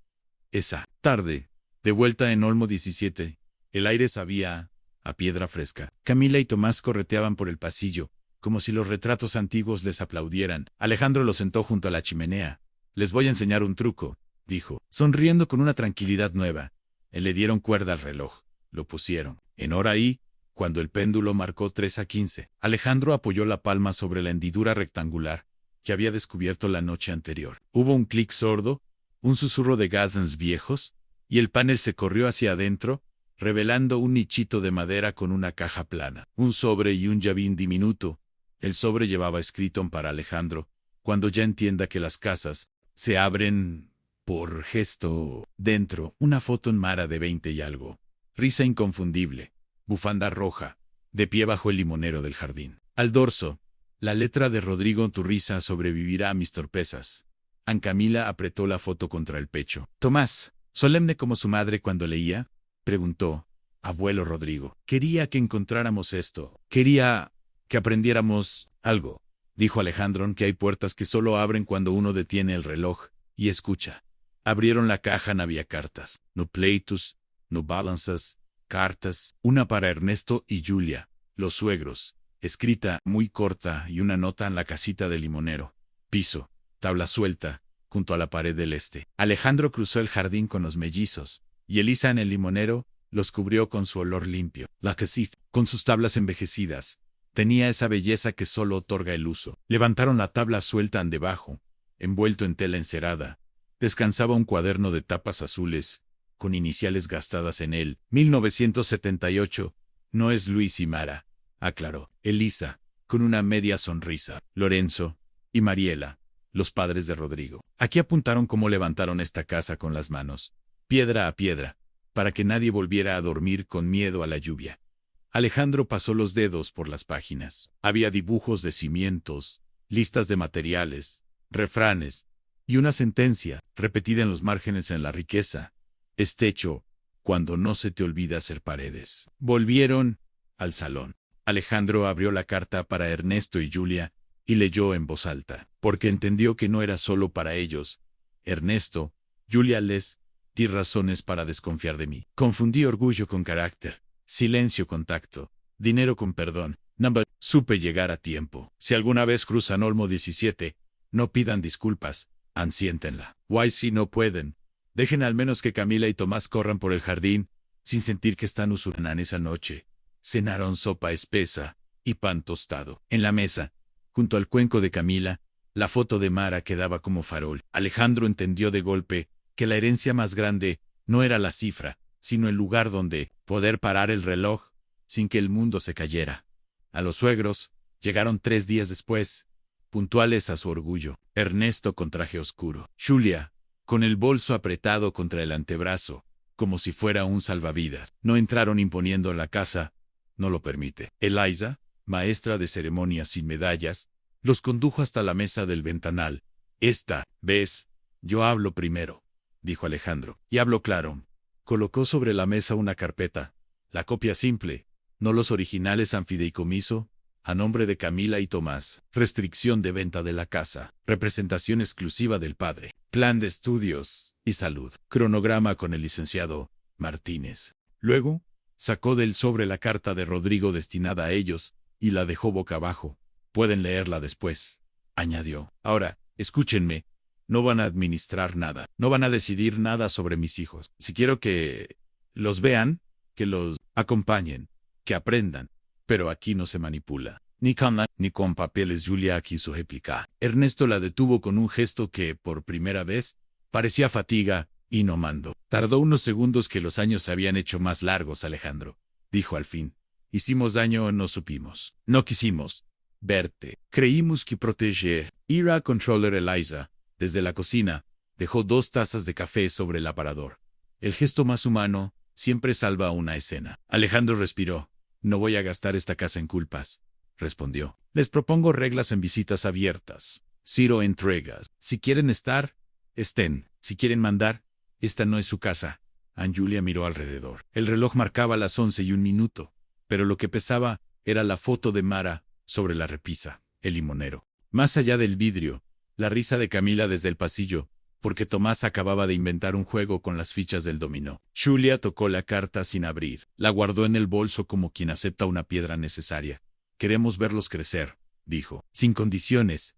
Esa tarde, de vuelta en Olmo 17, el aire sabía a piedra fresca. Camila y Tomás correteaban por el pasillo, como si los retratos antiguos les aplaudieran. Alejandro los sentó junto a la chimenea. Les voy a enseñar un truco, dijo, sonriendo con una tranquilidad nueva. Le dieron cuerda al reloj. Lo pusieron en hora y, cuando el péndulo marcó 3:15, Alejandro apoyó la palma sobre la hendidura rectangular que había descubierto la noche anterior. Hubo un clic sordo, un susurro de gases viejos, y el panel se corrió hacia adentro, revelando un nichito de madera con una caja plana, un sobre y un llavín diminuto. El sobre llevaba escrito para Alejandro: cuando ya entienda que las casas se abren por gesto. Dentro, una foto en Mara de 20 y algo. Risa inconfundible. Bufanda roja. De pie bajo el limonero del jardín. Al dorso, la letra de Rodrigo: tu risa sobrevivirá a mis torpezas. An Camila apretó la foto contra el pecho. Tomás, solemne como su madre cuando leía, preguntó: abuelo Rodrigo, quería que encontráramos esto. Quería que aprendiéramos algo. Dijo Alejandro que hay puertas que solo abren cuando uno detiene el reloj y escucha. Abrieron la caja, no había cartas, no pleitos, no balanzas, cartas, una para Ernesto y Julia, los suegros, escrita muy corta, y una nota en la casita del limonero. Piso, tabla suelta, junto a la pared del este. Alejandro cruzó el jardín con los mellizos, y Elisa en el limonero los cubrió con su olor limpio. La casita, con sus tablas envejecidas, tenía esa belleza que solo otorga el uso. Levantaron la tabla suelta en debajo, envuelto en tela encerada. Descansaba un cuaderno de tapas azules, con iniciales gastadas en él. 1978, no es Luis y Mara, aclaró Elisa, con una media sonrisa. Lorenzo y Mariela, los padres de Rodrigo. Aquí apuntaron cómo levantaron esta casa con las manos, piedra a piedra, para que nadie volviera a dormir con miedo a la lluvia. Alejandro pasó los dedos por las páginas. Había dibujos de cimientos, listas de materiales, refranes, y una sentencia, repetida en los márgenes en la riqueza. Es techo, cuando no se te olvida hacer paredes. Volvieron al salón. Alejandro abrió la carta para Ernesto y Julia y leyó en voz alta, porque entendió que no era solo para ellos. Ernesto, Julia, les di razones para desconfiar de mí. Confundí orgullo con carácter, silencio con tacto, dinero con perdón. Supe llegar a tiempo. Si alguna vez cruzan Olmo 17, no pidan disculpas, ansiéntenla. Why si no pueden? Dejen al menos que Camila y Tomás corran por el jardín, sin sentir que están usurando esa noche. Cenaron sopa espesa y pan tostado. En la mesa, junto al cuenco de Camila, la foto de Mara quedaba como farol. Alejandro entendió de golpe que la herencia más grande no era la cifra, sino el lugar donde poder parar el reloj sin que el mundo se cayera. A los suegros llegaron 3 días después, puntuales a su orgullo. Ernesto con traje oscuro. Julia, con el bolso apretado contra el antebrazo, como si fuera un salvavidas. No entraron imponiendo la casa, no lo permite. Eliza, maestra de ceremonias sin medallas, los condujo hasta la mesa del ventanal. Esta vez, yo hablo primero, dijo Alejandro, y hablo claro. Colocó sobre la mesa una carpeta, la copia simple, no los originales en fideicomiso, a nombre de Camila y Tomás. Restricción de venta de la casa. Representación exclusiva del padre. Plan de estudios y salud. Cronograma con el licenciado Martínez. Luego, sacó del sobre la carta de Rodrigo destinada a ellos y la dejó boca abajo. Pueden leerla después, añadió. Ahora, escúchenme. No van a administrar nada. No van a decidir nada sobre mis hijos. Si quiero que los vean, que los acompañen, que aprendan. Pero aquí no se manipula. Ni con papeles. Julia quiso replicar. Ernesto la detuvo con un gesto que, por primera vez, parecía fatiga y no mando. Tardó unos segundos. Que los años se habían hecho más largos, Alejandro, dijo al fin. Hicimos daño o no supimos. No quisimos verte. Creímos que proteger. Ira controller. Eliza, desde la cocina, dejó 2 tazas de café sobre el aparador. El gesto más humano siempre salva una escena. Alejandro respiró. No voy a gastar esta casa en culpas, respondió. Les propongo reglas en visitas abiertas. 0 entregas. Si quieren estar, estén. Si quieren mandar, esta no es su casa. Julia miró alrededor. El reloj marcaba las 11:01, pero lo que pesaba era la foto de Mara sobre la repisa. El limonero. Más allá del vidrio, la risa de Camila desde el pasillo, porque Tomás acababa de inventar un juego con las fichas del dominó. Julia tocó la carta sin abrir. La guardó en el bolso como quien acepta una piedra necesaria. Queremos verlos crecer, dijo. Sin condiciones,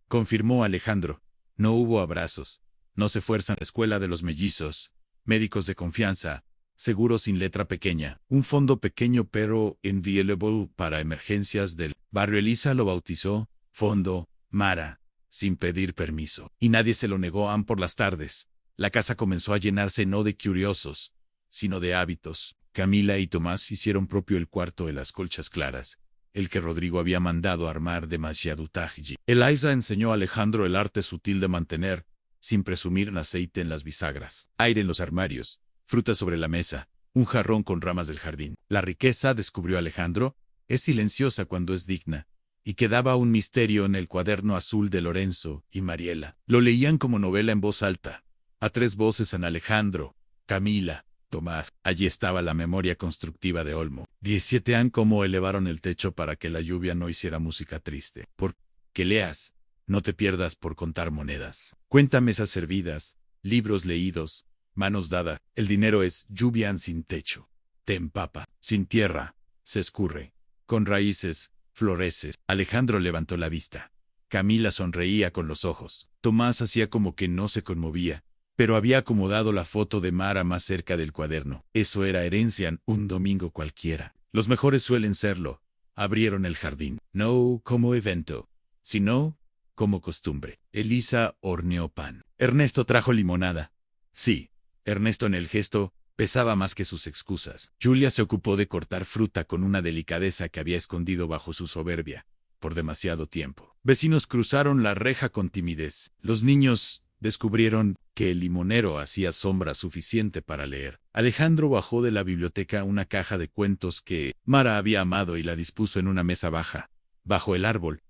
confirmó Alejandro. No hubo abrazos. No se fuerzan a la escuela de los mellizos. Médicos de confianza. Seguro sin letra pequeña. Un fondo pequeño pero inviolable para emergencias del barrio. Eliza lo bautizó Fondo Mara, sin pedir permiso. Y nadie se lo negó. Por las tardes, la casa comenzó a llenarse no de curiosos, sino de hábitos. Camila y Tomás hicieron propio el cuarto de las colchas claras, el que Rodrigo había mandado armar demasiado tarde. Eliza enseñó a Alejandro el arte sutil de mantener, sin presumir, aceite en las bisagras, aire en los armarios, fruta sobre la mesa, un jarrón con ramas del jardín. La riqueza, descubrió Alejandro, es silenciosa cuando es digna. Y quedaba un misterio en el cuaderno azul de Lorenzo y Mariela. Lo leían como novela en voz alta, a 3 voces en Alejandro, Camila, Tomás. Allí estaba la memoria constructiva de Olmo. 17 años. Cómo elevaron el techo para que la lluvia no hiciera música triste. Por que leas, no te pierdas por contar monedas. Cuenta mesas servidas, libros leídos, manos dadas. El dinero es lluvia sin techo. Te empapa, sin tierra, se escurre, con raíces, florece. Alejandro levantó la vista. Camila sonreía con los ojos. Tomás hacía como que no se conmovía, pero había acomodado la foto de Mara más cerca del cuaderno. Eso era herencia en un domingo cualquiera. Los mejores suelen serlo. Abrieron el jardín. No como evento, sino como costumbre. Eliza horneó pan. Ernesto trajo limonada. Sí, Ernesto en el gesto pesaba más que sus excusas. Julia se ocupó de cortar fruta con una delicadeza que había escondido bajo su soberbia por demasiado tiempo. Vecinos cruzaron la reja con timidez. Los niños descubrieron que el limonero hacía sombra suficiente para leer. Alejandro bajó de la biblioteca una caja de cuentos que Mara había amado y la dispuso en una mesa baja, bajo el árbol,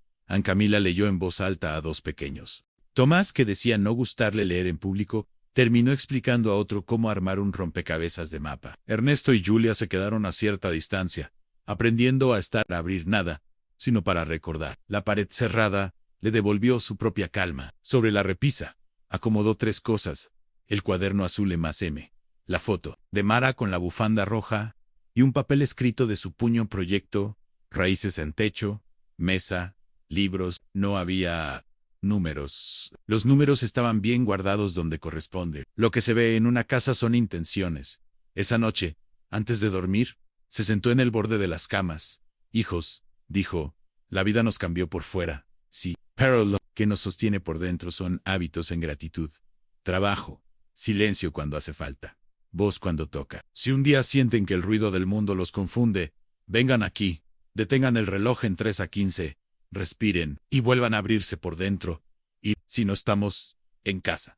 Camila leyó en voz alta a dos pequeños. Tomás, que decía no gustarle leer en público, terminó explicando a otro cómo armar un rompecabezas de mapa. Ernesto y Julia se quedaron a cierta distancia, aprendiendo a estar a abrir nada, sino para recordar. La pared cerrada le devolvió su propia calma. Sobre la repisa, acomodó tres cosas: el cuaderno azul M+M, la foto de Mara con la bufanda roja y un papel escrito de su puño proyecto, raíces en techo, mesa, libros. No había números. Los números estaban bien guardados donde corresponde. Lo que se ve en una casa son intenciones. Esa noche, antes de dormir, se sentó en el borde de las camas. Hijos, dijo, la vida nos cambió por fuera, sí, pero lo que nos sostiene por dentro son hábitos en gratitud, trabajo, silencio cuando hace falta, voz cuando toca. Si un día sienten que el ruido del mundo los confunde, vengan aquí, detengan el reloj en 3:15, respiren y vuelvan a abrirse por dentro. Y, si no estamos en casa,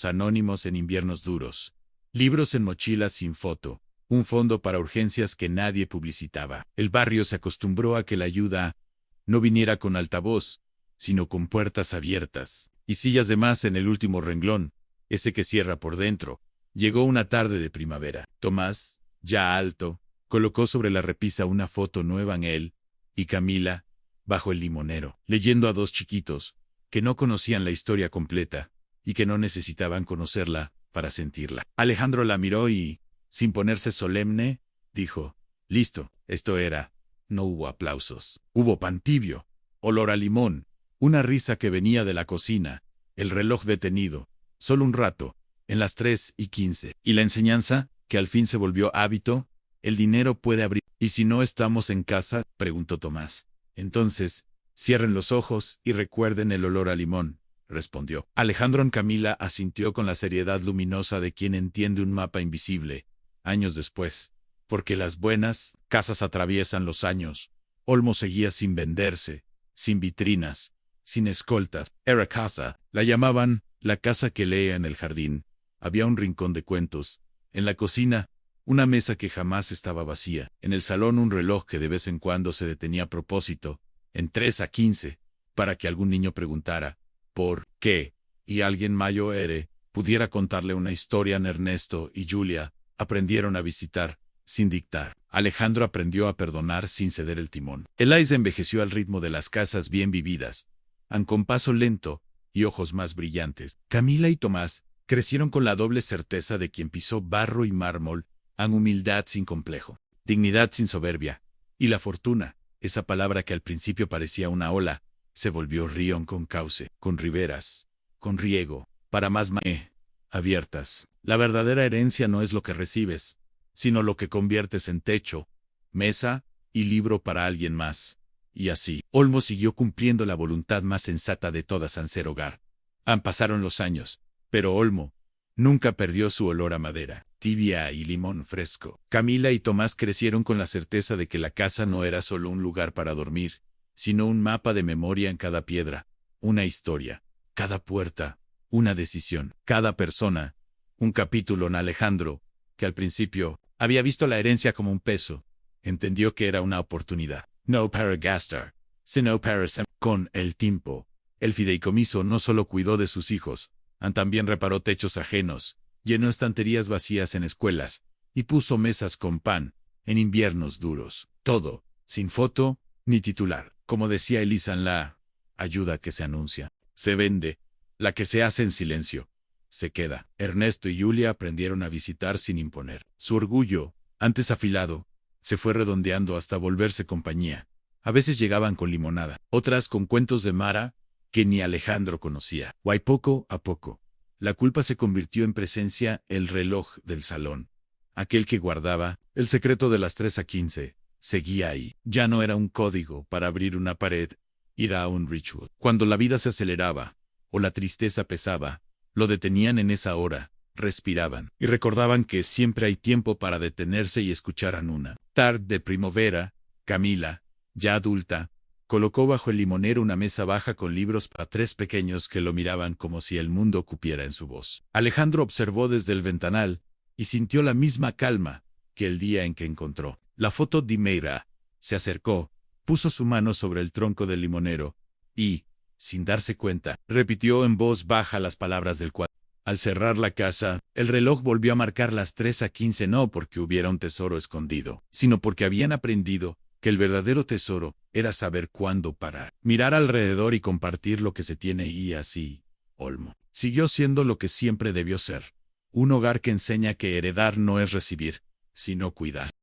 anónimos en inviernos duros, libros en mochilas sin foto, un fondo para urgencias que nadie publicitaba. El barrio se acostumbró a que la ayuda no viniera con altavoz, sino con puertas abiertas y sillas de más en el último renglón, ese que cierra por dentro. Llegó una tarde de primavera. Tomás, ya alto, colocó sobre la repisa una foto nueva en él, y Camila, bajo el limonero, leyendo a dos chiquitos, que no conocían la historia completa, y que no necesitaban conocerla para sentirla. Alejandro la miró y, sin ponerse solemne, dijo, listo. Esto era. No hubo aplausos. Hubo pan tibio, olor a limón, una risa que venía de la cocina, el reloj detenido, solo un rato, en las 3:15. Y la enseñanza, que al fin se volvió hábito: el dinero puede abrir. ¿Y si no estamos en casa?, preguntó Tomás. Entonces, cierren los ojos y recuerden el olor a limón, respondió. Alejandro. Camila asintió con la seriedad luminosa de quien entiende un mapa invisible. Años después, porque las buenas casas atraviesan los años, Olmo seguía sin venderse, sin vitrinas, sin escoltas. Era casa. La llamaban la casa que leía en el jardín. Había un rincón de cuentos. En la cocina, una mesa que jamás estaba vacía. En el salón, un reloj que de vez en cuando se detenía a propósito, en 3:15, para que algún niño preguntara por qué, y alguien mayor pudiera contarle una historia. Ernesto y Julia aprendieron a visitar sin dictar. Alejandro aprendió a perdonar sin ceder el timón. Elise envejeció al ritmo de las casas bien vividas, con paso lento y ojos más brillantes. Camila y Tomás crecieron con la doble certeza de quien pisó barro y mármol, humildad sin complejo, dignidad sin soberbia, y la fortuna, esa palabra que al principio parecía una ola, se volvió río con cauce, con riberas, con riego, para más abiertas. La verdadera herencia no es lo que recibes, sino lo que conviertes en techo, mesa y libro para alguien más. Y así, Olmo siguió cumpliendo la voluntad más sensata de todas: hacer hogar. Pasaron los años, pero Olmo nunca perdió su olor a madera tibia y limón fresco. Camila y Tomás crecieron con la certeza de que la casa no era solo un lugar para dormir, sino un mapa de memoria en cada piedra, una historia, cada puerta, una decisión, cada persona, un capítulo. En Alejandro, que al principio había visto la herencia como un peso, entendió que era una oportunidad, no para gastar, sino para sembrar. Con el tiempo, el fideicomiso no solo cuidó de sus hijos, también reparó techos ajenos, llenó estanterías vacías en escuelas, y puso mesas con pan, en inviernos duros. Todo, sin foto, ni titular. Como decía Elisa en la ayuda que se anuncia, se vende; la que se hace en silencio, se queda. Ernesto y Julia aprendieron a visitar sin imponer. Su orgullo, antes afilado, se fue redondeando hasta volverse compañía. A veces llegaban con limonada, otras con cuentos de Mara, que ni Alejandro conocía. Y poco a poco, la culpa se convirtió en presencia. El reloj del salón, aquel que guardaba el secreto de las 3:15, seguía ahí. Ya no era un código para abrir una pared, era un ritual. Cuando la vida se aceleraba, o la tristeza pesaba, lo detenían en esa hora, respiraban, y recordaban que siempre hay tiempo para detenerse y escuchar. En una tarde de primavera, Camila, ya adulta, colocó bajo el limonero una mesa baja con libros para tres pequeños que lo miraban como si el mundo cupiera en su voz. Alejandro observó desde el ventanal y sintió la misma calma que el día en que encontró la foto de Meira. Se acercó, Puso su mano sobre el tronco del limonero y, sin darse cuenta, repitió en voz baja las palabras del cuadro. Al cerrar la casa, el reloj volvió a marcar las 3:15, no porque hubiera un tesoro escondido, sino porque habían aprendido que el verdadero tesoro era saber cuándo parar, mirar alrededor y compartir lo que se tiene, y así, Olmo siguió siendo lo que siempre debió ser: un hogar que enseña que heredar no es recibir, sino cuidar.